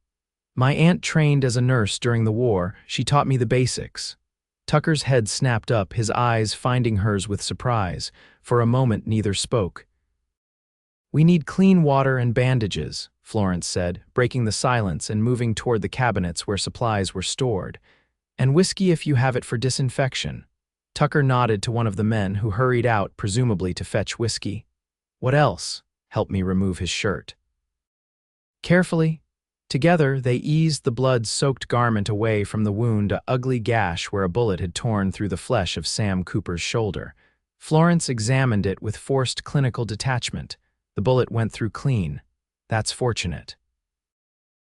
[SPEAKER 1] My aunt trained as a nurse during the war. She taught me the basics. Tucker's head snapped up, his eyes finding hers with surprise. For a moment, neither spoke. We need clean water and bandages, Florence said, breaking the silence and moving toward the cabinets where supplies were stored. And whiskey if you have it for disinfection. Tucker nodded to one of the men who hurried out, presumably to fetch whiskey. What else? Help me remove his shirt. Carefully, together, they eased the blood-soaked garment away from the wound, a ugly gash where a bullet had torn through the flesh of Sam Cooper's shoulder. Florence examined it with forced clinical detachment. The bullet went through clean. That's fortunate.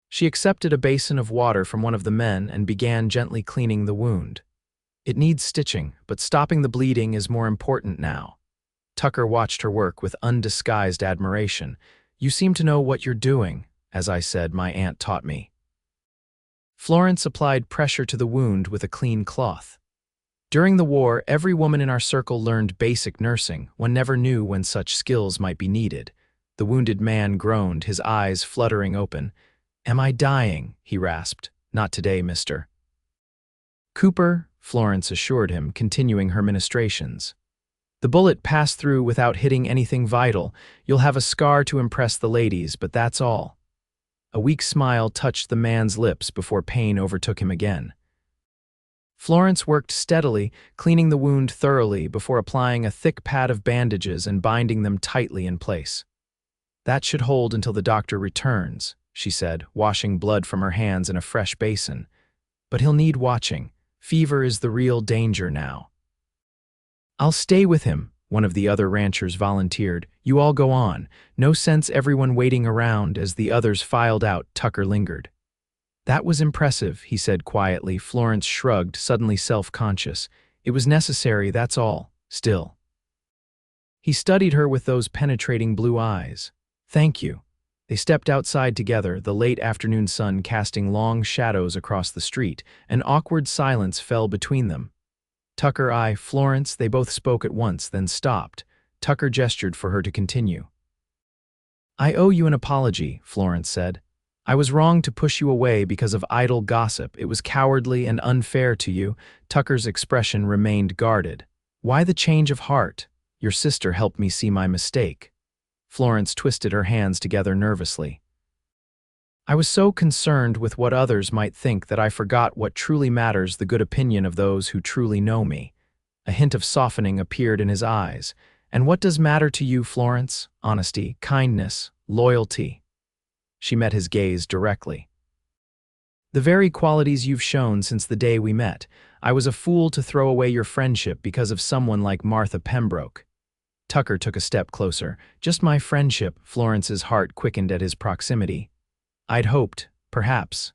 [SPEAKER 1] She accepted a basin of water from one of the men and began gently cleaning the wound. It needs stitching, but stopping the bleeding is more important now. Tucker watched her work with undisguised admiration. You seem to know what you're doing, as I said my aunt taught me. Florence applied pressure to the wound with a clean cloth. During the war, every woman in our circle learned basic nursing. One never knew when such skills might be needed. The wounded man groaned, his eyes fluttering open. Am I dying? He rasped. Not today, mister. Cooper, Florence assured him, continuing her ministrations. The bullet passed through without hitting anything vital. You'll have a scar to impress the ladies, but that's all. A weak smile touched the man's lips before pain overtook him again. Florence worked steadily, cleaning the wound thoroughly before applying a thick pad of bandages and binding them tightly in place. That should hold until the doctor returns, she said, washing blood from her hands in a fresh basin. But he'll need watching. Fever is the real danger now. I'll stay with him, one of the other ranchers volunteered. You all go on. No sense everyone waiting around. As the others filed out, Tucker lingered. That was impressive, he said quietly. Florence shrugged, suddenly self-conscious. It was necessary, that's all. Still. He studied her with those penetrating blue eyes. Thank you. They stepped outside together, the late afternoon sun casting long shadows across the street. An awkward silence fell between them. Tucker, Florence, they both spoke at once, then stopped. Tucker gestured for her to continue. I owe you an apology, Florence said. I was wrong to push you away because of idle gossip. It was cowardly and unfair to you. Tucker's expression remained guarded. Why the change of heart? Your sister helped me see my mistake. Florence twisted her hands together nervously. I was so concerned with what others might think that I forgot what truly matters, the good opinion of those who truly know me. A hint of softening appeared in his eyes. And what does matter to you, Florence? Honesty, kindness, loyalty. She met his gaze directly. The very qualities you've shown since the day we met. I was a fool to throw away your friendship because of someone like Martha Pembroke. Tucker took a step closer. Just my friendship. Florence's heart quickened at his proximity. I'd hoped, perhaps.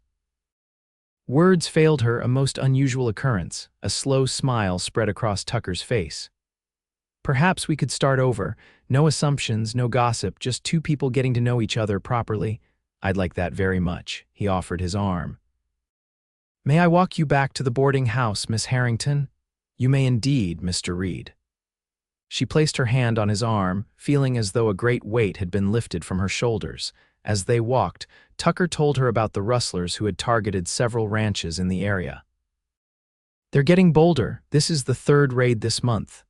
[SPEAKER 1] Words failed her, a most unusual occurrence. A slow smile spread across Tucker's face. Perhaps we could start over. No assumptions, no gossip, just two people getting to know each other properly. I'd like that very much. He offered his arm. May I walk you back to the boarding house, Miss Harrington? You may indeed, Mr. Reed. She placed her hand on his arm, feeling as though a great weight had been lifted from her shoulders. As they walked, Tucker told her about the rustlers who had targeted several ranches in the area. They're getting bolder. This is the third raid this month.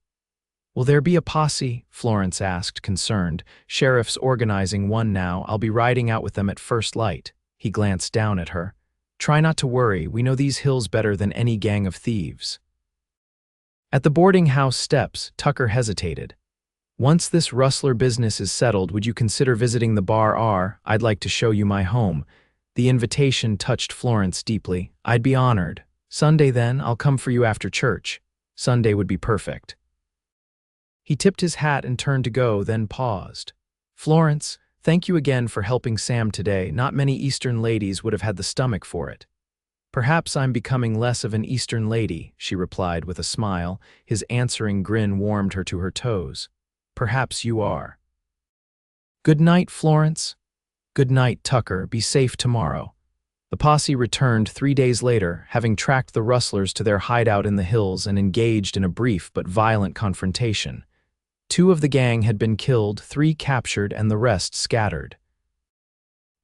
[SPEAKER 1] Will there be a posse? Florence asked, concerned. Sheriff's organizing one now. I'll be riding out with them at first light. He glanced down at her. Try not to worry. We know these hills better than any gang of thieves. At the boarding house steps, Tucker hesitated. Once this rustler business is settled, would you consider visiting the bar R? I'd like to show you my home. The invitation touched Florence deeply. I'd be honored. Sunday then, I'll come for you after church. Sunday would be perfect. He tipped his hat and turned to go, then paused. Florence, thank you again for helping Sam today. Not many Eastern ladies would have had the stomach for it. Perhaps I'm becoming less of an Eastern lady, she replied with a smile. His answering grin warmed her to her toes. Perhaps you are. Good night, Florence. Good night, Tucker. Be safe tomorrow. The posse returned 3 days later, having tracked the rustlers to their hideout in the hills and engaged in a brief but violent confrontation. 2 of the gang had been killed, 3 captured, and the rest scattered.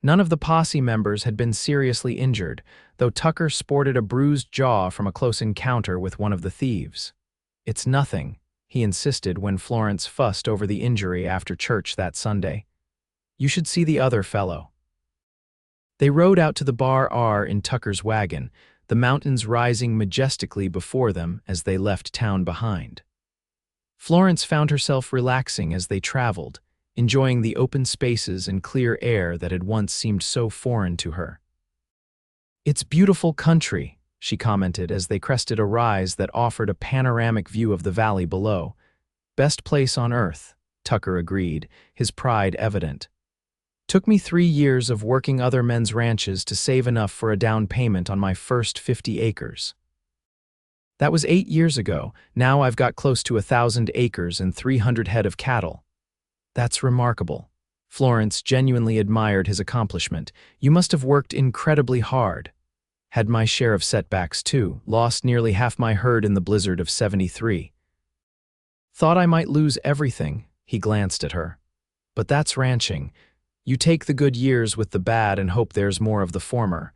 [SPEAKER 1] None of the posse members had been seriously injured, though Tucker sported a bruised jaw from a close encounter with one of the thieves. It's nothing, he insisted when Florence fussed over the injury after church that Sunday. You should see the other fellow. They rode out to the bar R in Tucker's wagon, the mountains rising majestically before them as they left town behind. Florence found herself relaxing as they traveled, enjoying the open spaces and clear air that had once seemed so foreign to her. It's beautiful country, she commented as they crested a rise that offered a panoramic view of the valley below. Best place on earth, Tucker agreed, his pride evident. Took me 3 years of working other men's ranches to save enough for a down payment on my first 50 acres. That was 8 years ago. Now I've got close to 1,000 acres and 300 head of cattle. That's remarkable. Florence genuinely admired his accomplishment. You must have worked incredibly hard. Had my share of setbacks too, lost nearly half my herd in the blizzard of '73. Thought I might lose everything, he glanced at her. But that's ranching. You take the good years with the bad and hope there's more of the former.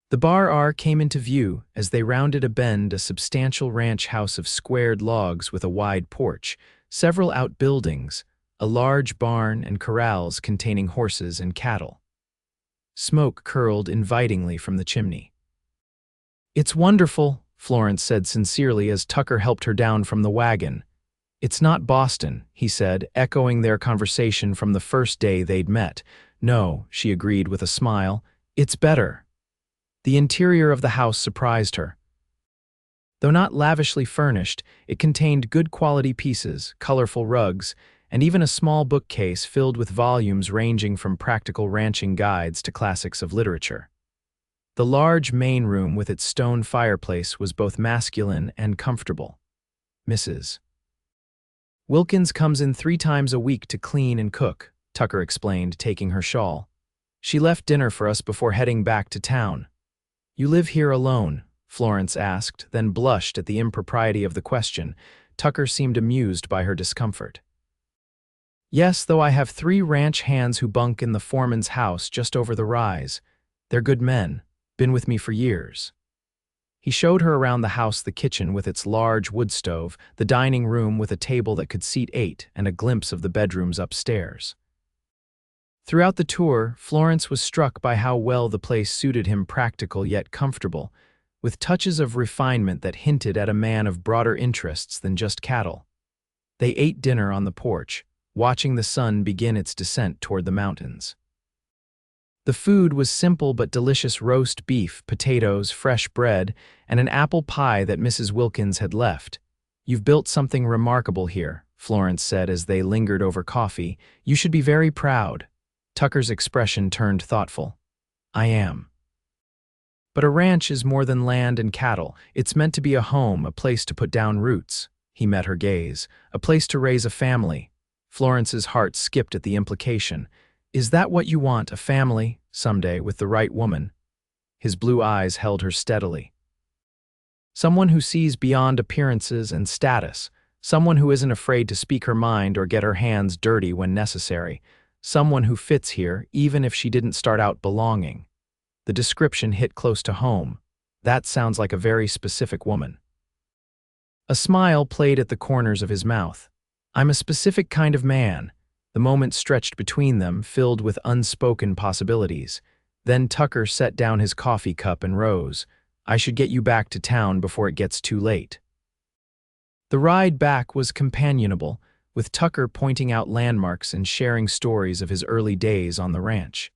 [SPEAKER 1] The bar R came into view as they rounded a bend, a substantial ranch house of squared logs with a wide porch, several outbuildings, a large barn and corrals containing horses and cattle. Smoke curled invitingly from the chimney. "It's wonderful," Florence said sincerely as Tucker helped her down from the wagon. "It's not Boston," he said, echoing their conversation from the first day they'd met. "No," she agreed with a smile, "it's better." The interior of the house surprised her. Though not lavishly furnished, it contained good quality pieces, colorful rugs, and even a small bookcase filled with volumes ranging from practical ranching guides to classics of literature. The large main room with its stone fireplace was both masculine and comfortable. "Mrs. Wilkins comes in 3 times a week to clean and cook," Tucker explained, taking her shawl. "She left dinner for us before heading back to town." "You live here alone?" Florence asked, then blushed at the impropriety of the question. Tucker seemed amused by her discomfort. "Yes, though I have 3 ranch hands who bunk in the foreman's house just over the rise. They're good men, been with me for years." He showed her around the house, the kitchen with its large wood stove, the dining room with a table that could seat 8, and a glimpse of the bedrooms upstairs. Throughout the tour, Florence was struck by how well the place suited him, practical yet comfortable, with touches of refinement that hinted at a man of broader interests than just cattle. They ate dinner on the porch, watching the sun begin its descent toward the mountains. The food was simple but delicious: roast beef, potatoes, fresh bread, and an apple pie that Mrs. Wilkins had left. "You've built something remarkable here," Florence said as they lingered over coffee. "You should be very proud." Tucker's expression turned thoughtful. "I am. But a ranch is more than land and cattle. It's meant to be a home, a place to put down roots." He met her gaze. "A place to raise a family." Florence's heart skipped at the implication. "Is that what you want, a family, someday, with the right woman?" His blue eyes held her steadily. "Someone who sees beyond appearances and status. Someone who isn't afraid to speak her mind or get her hands dirty when necessary. Someone who fits here, even if she didn't start out belonging." The description hit close to home. "That sounds like a very specific woman." A smile played at the corners of his mouth. "I'm a specific kind of man." The moment stretched between them, filled with unspoken possibilities. Then Tucker set down his coffee cup and rose. "I should get you back to town before it gets too late." The ride back was companionable, with Tucker pointing out landmarks and sharing stories of his early days on the ranch.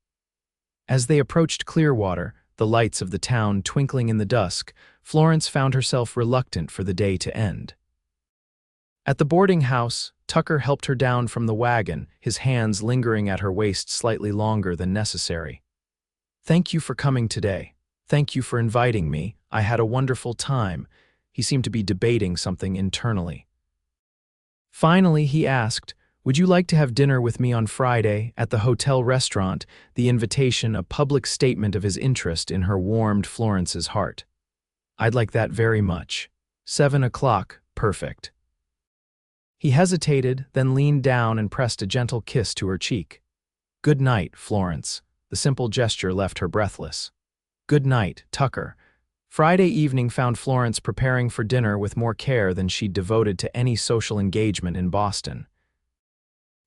[SPEAKER 1] As they approached Clearwater, the lights of the town twinkling in the dusk, Florence found herself reluctant for the day to end. At the boarding house, Tucker helped her down from the wagon, his hands lingering at her waist slightly longer than necessary. "Thank you for coming today. Thank you for inviting me. I had a wonderful time." He seemed to be debating something internally. Finally, he asked, "Would you like to have dinner with me on Friday at the hotel restaurant?" The invitation, a public statement of his interest in her, warmed Florence's heart. "I'd like that very much. 7 o'clock, perfect." He hesitated, then leaned down and pressed a gentle kiss to her cheek. "Good night, Florence." The simple gesture left her breathless. "Good night, Tucker." Friday evening found Florence preparing for dinner with more care than she'd devoted to any social engagement in Boston.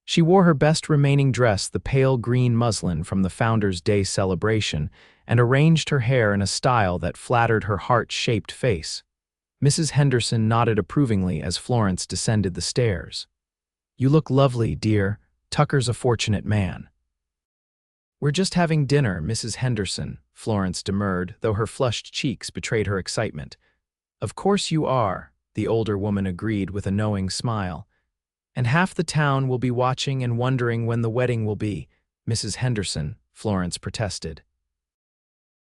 [SPEAKER 1] She wore her best remaining dress, the pale green muslin from the Founders' Day celebration, and arranged her hair in a style that flattered her heart-shaped face. Mrs. Henderson nodded approvingly as Florence descended the stairs. "You look lovely, dear. Tucker's a fortunate man." "We're just having dinner, Mrs. Henderson," Florence demurred, though her flushed cheeks betrayed her excitement. "Of course you are," the older woman agreed with a knowing smile. "And half the town will be watching and wondering when the wedding will be." "Mrs. Henderson," Florence protested.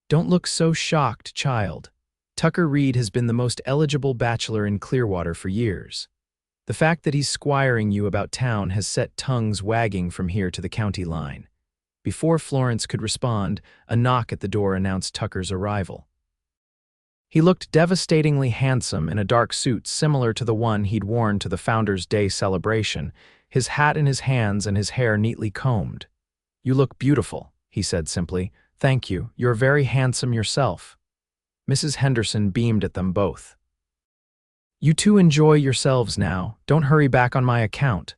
[SPEAKER 1] "Don't look so shocked, child. Tucker Reed has been the most eligible bachelor in Clearwater for years. The fact that he's squiring you about town has set tongues wagging from here to the county line. Before Florence could respond, a knock at the door announced Tucker's arrival. He looked devastatingly handsome in a dark suit similar to the one he'd worn to the Founders' Day celebration, his hat in his hands and his hair neatly combed. "You look beautiful," he said simply. "Thank you, you're very handsome yourself." Mrs. Henderson beamed at them both. "You two enjoy yourselves now, don't hurry back on my account."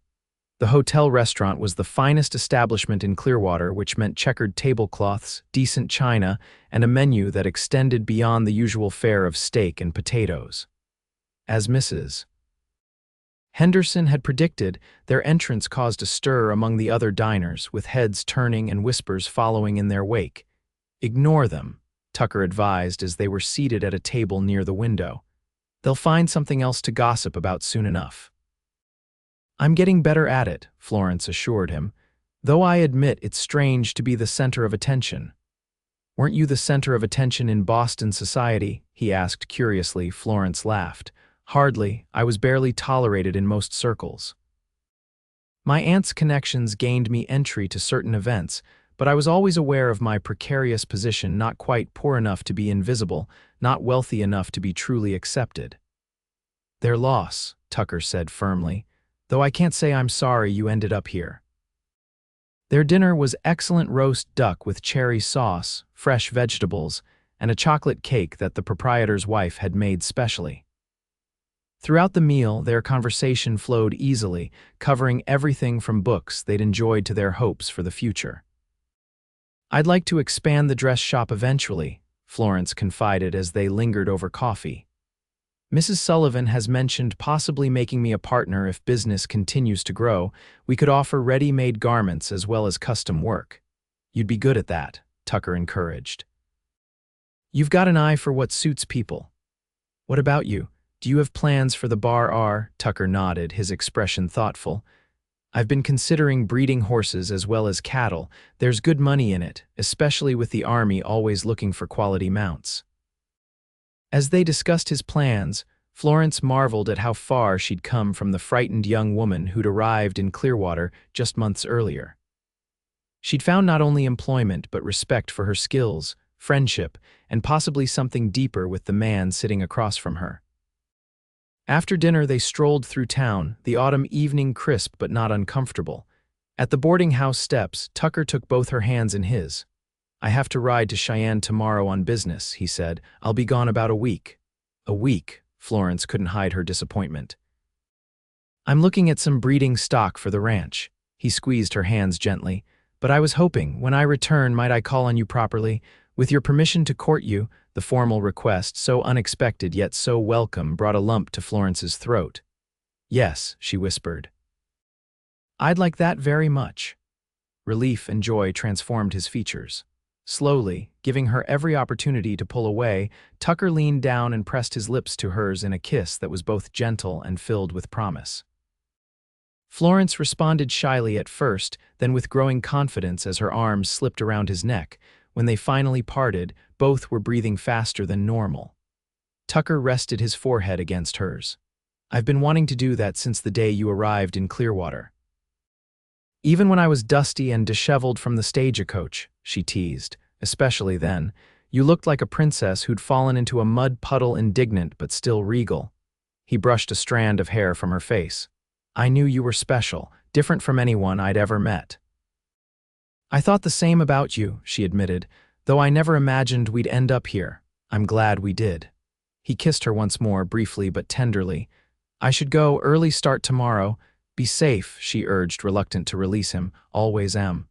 [SPEAKER 1] The hotel restaurant was the finest establishment in Clearwater, which meant checkered tablecloths, decent china, and a menu that extended beyond the usual fare of steak and potatoes. As Mrs. Henderson had predicted, their entrance caused a stir among the other diners, with heads turning and whispers following in their wake. "Ignore them," Tucker advised as they were seated at a table near the window. "They'll find something else to gossip about soon enough." "I'm getting better at it," Florence assured him, "though I admit it's strange to be the center of attention." "Weren't you the center of attention in Boston society?" he asked curiously. Florence laughed. "Hardly. I was barely tolerated in most circles. My aunt's connections gained me entry to certain events, but I was always aware of my precarious position, not quite poor enough to be invisible, not wealthy enough to be truly accepted." "Their loss," Tucker said firmly, "though I can't say I'm sorry you ended up here." Their dinner was excellent roast duck with cherry sauce, fresh vegetables, and a chocolate cake that the proprietor's wife had made specially. Throughout the meal, their conversation flowed easily, covering everything from books they'd enjoyed to their hopes for the future. "I'd like to expand the dress shop eventually," Florence confided as they lingered over coffee. "Mrs. Sullivan has mentioned possibly making me a partner if business continues to grow. We could offer ready-made garments as well as custom work." "You'd be good at that," Tucker encouraged. "You've got an eye for what suits people. What about you? Do you have plans for the bar?" Tucker nodded, his expression thoughtful. "I've been considering breeding horses as well as cattle. There's good money in it, especially with the Army always looking for quality mounts." As they discussed his plans, Florence marveled at how far she'd come from the frightened young woman who'd arrived in Clearwater just months earlier. She'd found not only employment but respect for her skills, friendship, and possibly something deeper with the man sitting across from her. After dinner, they strolled through town, the autumn evening crisp but not uncomfortable. At the boarding house steps, Tucker took both her hands in his. "I have to ride to Cheyenne tomorrow on business," he said. "I'll be gone about a week." "A week?" Florence couldn't hide her disappointment. "I'm looking at some breeding stock for the ranch." He squeezed her hands gently. "But I was hoping, when I return, might I call on you properly? With your permission to court you." The formal request, so unexpected yet so welcome, brought a lump to Florence's throat. "Yes," she whispered. "I'd like that very much." Relief and joy transformed his features. Slowly, giving her every opportunity to pull away, Tucker leaned down and pressed his lips to hers in a kiss that was both gentle and filled with promise. Florence responded shyly at first, then with growing confidence as her arms slipped around his neck. When they finally parted, both were breathing faster than normal. Tucker rested his forehead against hers. "I've been wanting to do that since the day you arrived in Clearwater. Even when I was dusty and disheveled from the stagecoach," she teased, "especially then. You looked like a princess who'd fallen into a mud puddle, indignant but still regal." He brushed a strand of hair from her face. "I knew you were special, different from anyone I'd ever met." "I thought the same about you," she admitted, "though I never imagined we'd end up here. I'm glad we did." He kissed her once more, briefly but tenderly. "I should go, early start tomorrow." "Be safe," she urged, reluctant to release him. "Always am."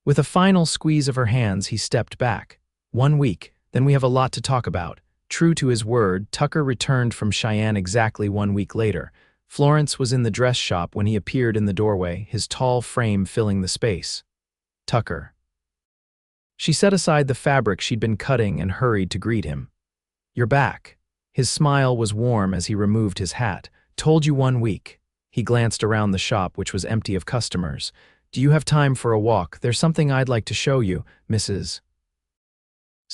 [SPEAKER 1] With a final squeeze of her hands, he stepped back. "1 week, then we have a lot to talk about." True to his word, Tucker returned from Cheyenne exactly 1 week later. Florence was in the dress shop when he appeared in the doorway, his tall frame filling the space. "Tucker." She set aside the fabric she'd been cutting and hurried to greet him. "You're back." His smile was warm as he removed his hat. "Told you 1 week." He glanced around the shop, which was empty of customers. "Do you have time for a walk? There's something I'd like to show you, Mrs.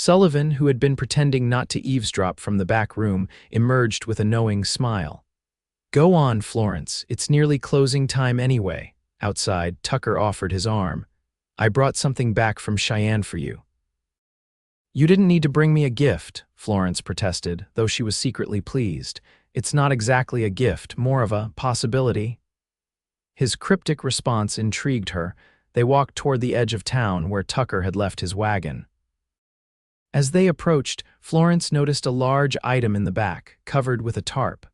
[SPEAKER 1] Sullivan, who had been pretending not to eavesdrop from the back room, emerged with a knowing smile. "Go on, Florence. It's nearly closing time anyway." Outside, Tucker offered his arm. "I brought something back from Cheyenne for you." "You didn't need to bring me a gift," Florence protested, though she was secretly pleased. "It's not exactly a gift, more of a possibility." His cryptic response intrigued her. They walked toward the edge of town where Tucker had left his wagon. As they approached, Florence noticed a large item in the back, covered with a tarp.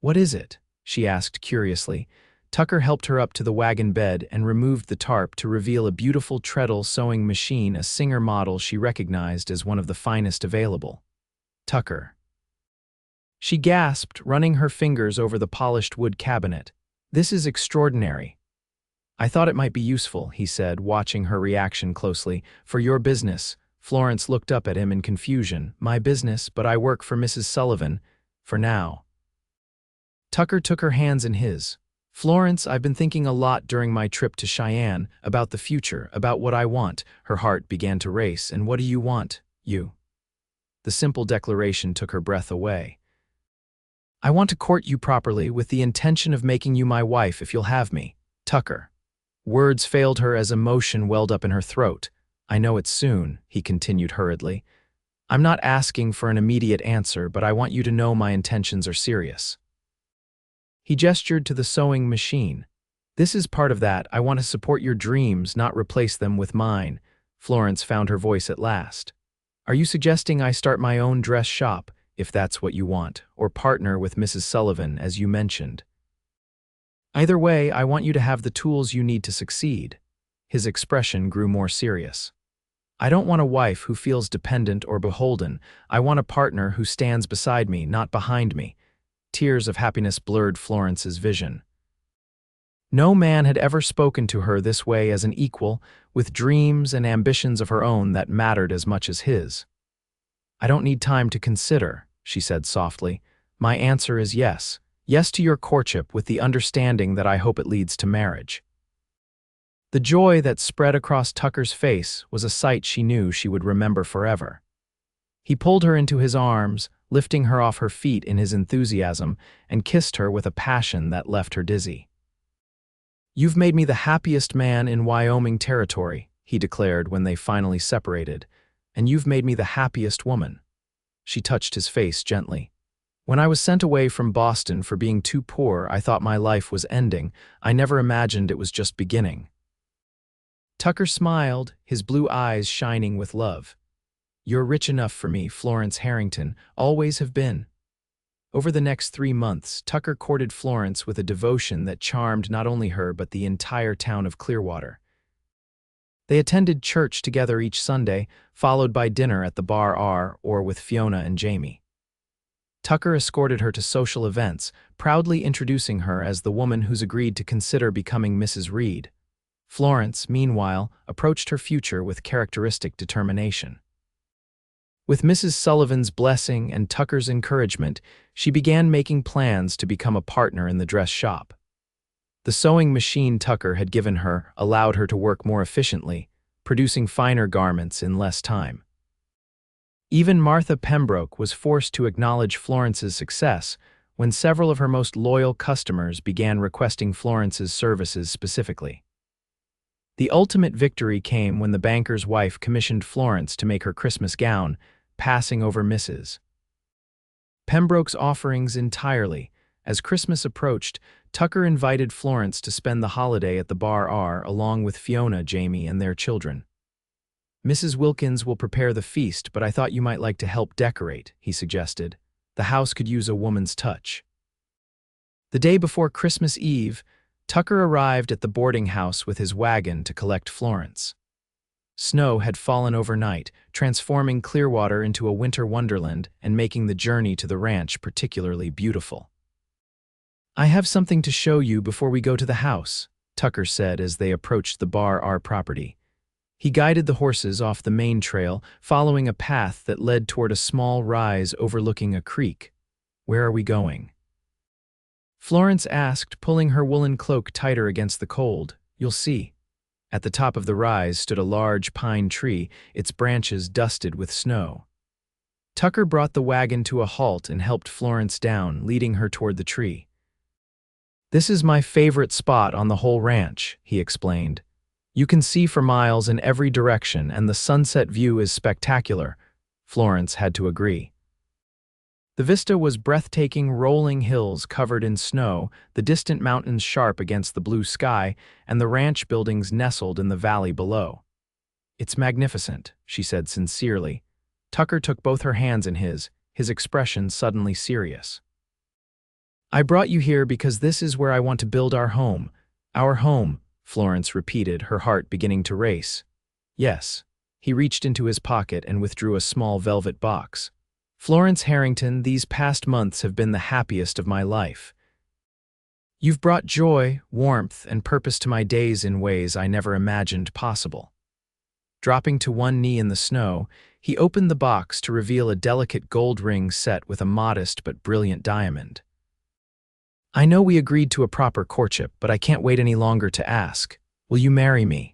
[SPEAKER 1] "What is it?" she asked curiously. Tucker helped her up to the wagon bed and removed the tarp to reveal a beautiful treadle sewing machine, a Singer model she recognized as one of the finest available. "Tucker." She gasped, running her fingers over the polished wood cabinet. "This is extraordinary." "I thought it might be useful," he said, watching her reaction closely. "For your business." Florence looked up at him in confusion. "My business, but I work for Mrs. Sullivan. For now." Tucker took her hands in his. "Florence, I've been thinking a lot during my trip to Cheyenne, about the future, about what I want." Her heart began to race. "And what do you want, you?" The simple declaration took her breath away. "I want to court you properly, with the intention of making you my wife if you'll have me." Tucker. Words failed her as emotion welled up in her throat. "I know it soon," he continued hurriedly. "I'm not asking for an immediate answer, but I want you to know my intentions are serious." He gestured to the sewing machine. "This is part of that. I want to support your dreams, not replace them with mine." Florence found her voice at last. "Are you suggesting I start my own dress shop, if that's what you want, or partner with Mrs. Sullivan, as you mentioned?" "Either way, I want you to have the tools you need to succeed." His expression grew more serious. "I don't want a wife who feels dependent or beholden. I want a partner who stands beside me, not behind me." Tears of happiness blurred Florence's vision. No man had ever spoken to her this way, as an equal, with dreams and ambitions of her own that mattered as much as his. "I don't need time to consider," she said softly. "My answer is yes. Yes to your courtship, with the understanding that I hope it leads to marriage." The joy that spread across Tucker's face was a sight she knew she would remember forever. He pulled her into his arms, lifting her off her feet in his enthusiasm, and kissed her with a passion that left her dizzy. "You've made me the happiest man in Wyoming Territory," he declared when they finally separated, "and you've made me the happiest woman." She touched his face gently. "When I was sent away from Boston for being too poor, I thought my life was ending. I never imagined it was just beginning." Tucker smiled, his blue eyes shining with love. "You're rich enough for me, Florence Harrington, always have been." Over the next 3 months, Tucker courted Florence with a devotion that charmed not only her but the entire town of Clearwater. They attended church together each Sunday, followed by dinner at the Bar R or with Fiona and Jamie. Tucker escorted her to social events, proudly introducing her as the woman who's agreed to consider becoming Mrs. Reed. Florence, meanwhile, approached her future with characteristic determination. With Mrs. Sullivan's blessing and Tucker's encouragement, she began making plans to become a partner in the dress shop. The sewing machine Tucker had given her allowed her to work more efficiently, producing finer garments in less time. Even Martha Pembroke was forced to acknowledge Florence's success when several of her most loyal customers began requesting Florence's services specifically. The ultimate victory came when the banker's wife commissioned Florence to make her Christmas gown, passing over Mrs. Pembroke's offerings entirely. As Christmas approached, Tucker invited Florence to spend the holiday at the Bar R along with Fiona, Jamie, and their children. "Mrs. Wilkins will prepare the feast, but I thought you might like to help decorate," he suggested. "The house could use a woman's touch." The day before Christmas Eve, Tucker arrived at the boarding house with his wagon to collect Florence. Snow had fallen overnight, transforming Clearwater into a winter wonderland and making the journey to the ranch particularly beautiful. "I have something to show you before we go to the house," Tucker said as they approached the Bar R property. He guided the horses off the main trail, following a path that led toward a small rise overlooking a creek. "Where are we going?" Florence asked, pulling her woolen cloak tighter against the cold. "You'll see." At the top of the rise stood a large pine tree, its branches dusted with snow. Tucker brought the wagon to a halt and helped Florence down, leading her toward the tree. "This is my favorite spot on the whole ranch," he explained. "You can see for miles in every direction, and the sunset view is spectacular." Florence had to agree. The vista was breathtaking, rolling hills covered in snow, the distant mountains sharp against the blue sky, and the ranch buildings nestled in the valley below. "It's magnificent," she said sincerely. Tucker took both her hands in his expression suddenly serious. "I brought you here because this is where I want to build our home." "Our home," Florence repeated, her heart beginning to race. "Yes." He reached into his pocket and withdrew a small velvet box. "Florence Harrington, these past months have been the happiest of my life. You've brought joy, warmth, and purpose to my days in ways I never imagined possible." Dropping to one knee in the snow, he opened the box to reveal a delicate gold ring set with a modest but brilliant diamond. "I know we agreed to a proper courtship, but I can't wait any longer to ask. Will you marry me?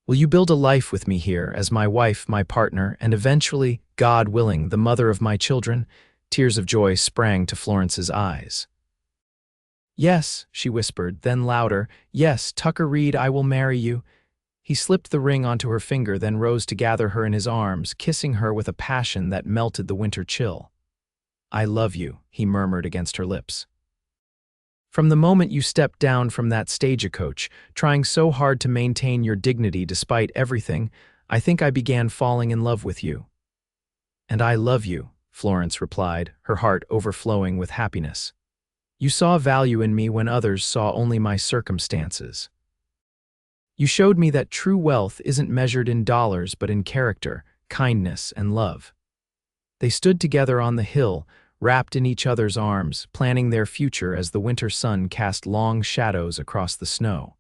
[SPEAKER 1] Will you build a life with me here as my wife, my partner, and eventually, God willing, the mother of my children?" Tears of joy sprang to Florence's eyes. "Yes," she whispered, then louder, "Yes, Tucker Reed, I will marry you." He slipped the ring onto her finger, then rose to gather her in his arms, kissing her with a passion that melted the winter chill. "I love you," he murmured against her lips. "From the moment you stepped down from that stagecoach, trying so hard to maintain your dignity despite everything, I think I began falling in love with you." "And I love you," Florence replied, her heart overflowing with happiness. "You saw value in me when others saw only my circumstances. You showed me that true wealth isn't measured in dollars but in character, kindness, and love." They stood together on the hill, wrapped in each other's arms, planning their future as the winter sun cast long shadows across the snow.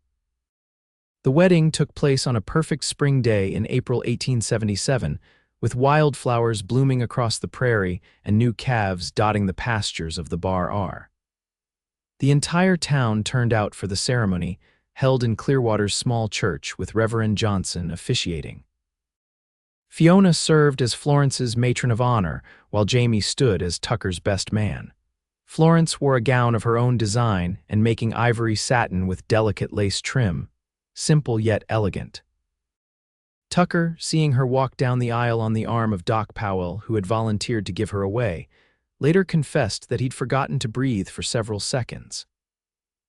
[SPEAKER 1] The wedding took place on a perfect spring day in April 1877, with wildflowers blooming across the prairie and new calves dotting the pastures of the Bar R. The entire town turned out for the ceremony, held in Clearwater's small church with Reverend Johnson officiating. Fiona served as Florence's matron of honor, while Jamie stood as Tucker's best man. Florence wore a gown of her own design and making ivory satin with delicate lace trim, simple yet elegant. Tucker, seeing her walk down the aisle on the arm of Doc Powell, who had volunteered to give her away, later confessed that he'd forgotten to breathe for several seconds.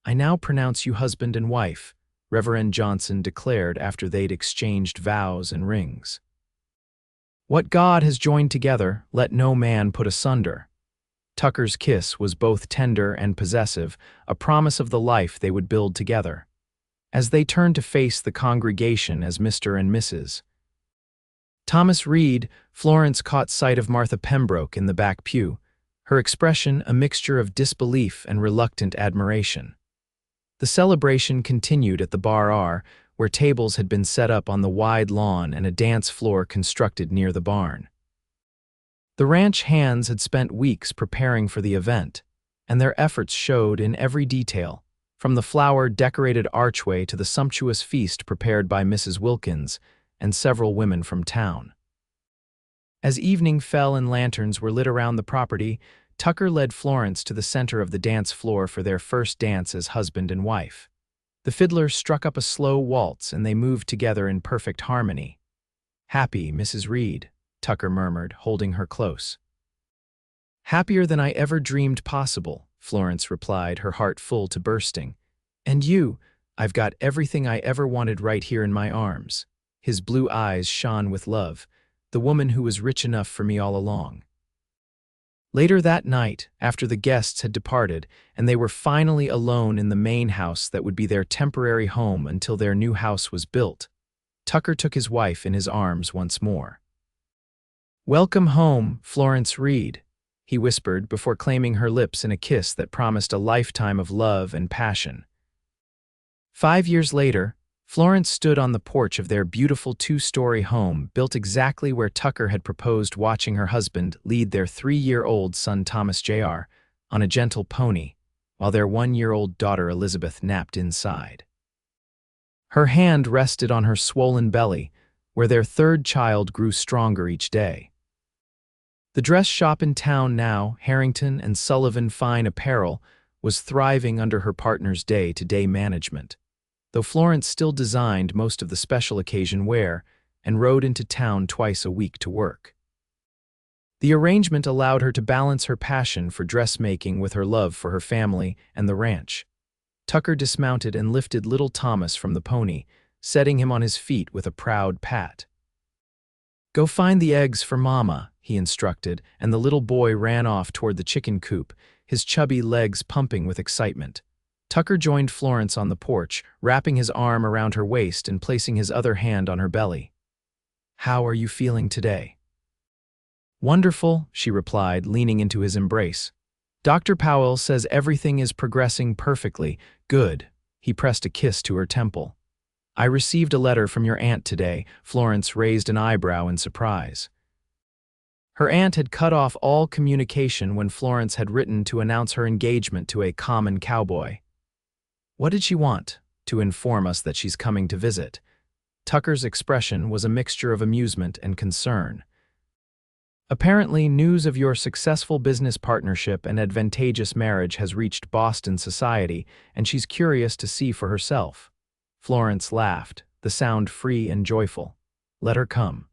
[SPEAKER 1] "I now pronounce you husband and wife," Reverend Johnson declared after they'd exchanged vows and rings. "What God has joined together, let no man put asunder." Tucker's kiss was both tender and possessive, a promise of the life they would build together. As they turned to face the congregation as Mr. and Mrs. Thomas Reed, Florence caught sight of Martha Pembroke in the back pew, her expression a mixture of disbelief and reluctant admiration. The celebration continued at the Bar R, where tables had been set up on the wide lawn and a dance floor constructed near the barn. The ranch hands had spent weeks preparing for the event, and their efforts showed in every detail, from the flower-decorated archway to the sumptuous feast prepared by Mrs. Wilkins and several women from town. As evening fell and lanterns were lit around the property, Tucker led Florence to the center of the dance floor for their first dance as husband and wife. The fiddler struck up a slow waltz and they moved together in perfect harmony. "Happy, Mrs. Reed," Tucker murmured, holding her close. "Happier than I ever dreamed possible," Florence replied, her heart full to bursting. "And you, I've got everything I ever wanted right here in my arms." His blue eyes shone with love, "the woman who was rich enough for me all along." Later that night, after the guests had departed and they were finally alone in the main house that would be their temporary home until their new house was built, Tucker took his wife in his arms once more. "Welcome home, Florence Reed," he whispered before claiming her lips in a kiss that promised a lifetime of love and passion. 5 years later, Florence stood on the porch of their beautiful 2-story home built exactly where Tucker had proposed, watching her husband lead their 3-year-old son Thomas Jr. on a gentle pony, while their 1-year-old daughter Elizabeth napped inside. Her hand rested on her swollen belly, where their third child grew stronger each day. The dress shop in town now, Harrington and Sullivan Fine Apparel, was thriving under her partner's day-to-day management, though Florence still designed most of the special occasion wear and rode into town twice a week to work. The arrangement allowed her to balance her passion for dressmaking with her love for her family and the ranch. Tucker dismounted and lifted little Thomas from the pony, setting him on his feet with a proud pat. "Go find the eggs for Mama," he instructed, and the little boy ran off toward the chicken coop, his chubby legs pumping with excitement. Tucker joined Florence on the porch, wrapping his arm around her waist and placing his other hand on her belly. "How are you feeling today?" "Wonderful," she replied, leaning into his embrace. "Dr. Powell says everything is progressing perfectly. Good." He pressed a kiss to her temple. "I received a letter from your aunt today." Florence raised an eyebrow in surprise. Her aunt had cut off all communication when Florence had written to announce her engagement to a common cowboy. "What did she want?" "To inform us that she's coming to visit." Tucker's expression was a mixture of amusement and concern. "Apparently, news of your successful business partnership and advantageous marriage has reached Boston society, and she's curious to see for herself." Florence laughed, the sound free and joyful. "Let her come.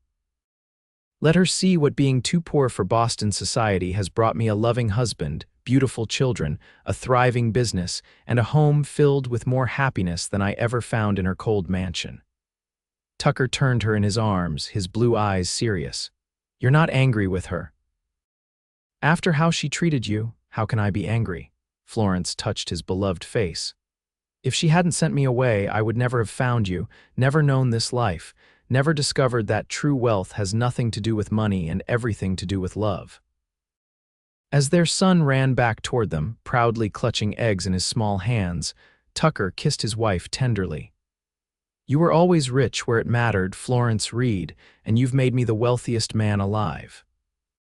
[SPEAKER 1] Let her see what being too poor for Boston society has brought me: a loving husband, beautiful children, a thriving business, and a home filled with more happiness than I ever found in her cold mansion." Tucker turned her in his arms, his blue eyes serious. "You're not angry with her?" "After how she treated you, how can I be angry?" Florence touched his beloved face. "If she hadn't sent me away, I would never have found you, never known this life, never discovered that true wealth has nothing to do with money and everything to do with love." As their son ran back toward them, proudly clutching eggs in his small hands, Tucker kissed his wife tenderly. "You were always rich where it mattered, Florence Reed, and you've made me the wealthiest man alive."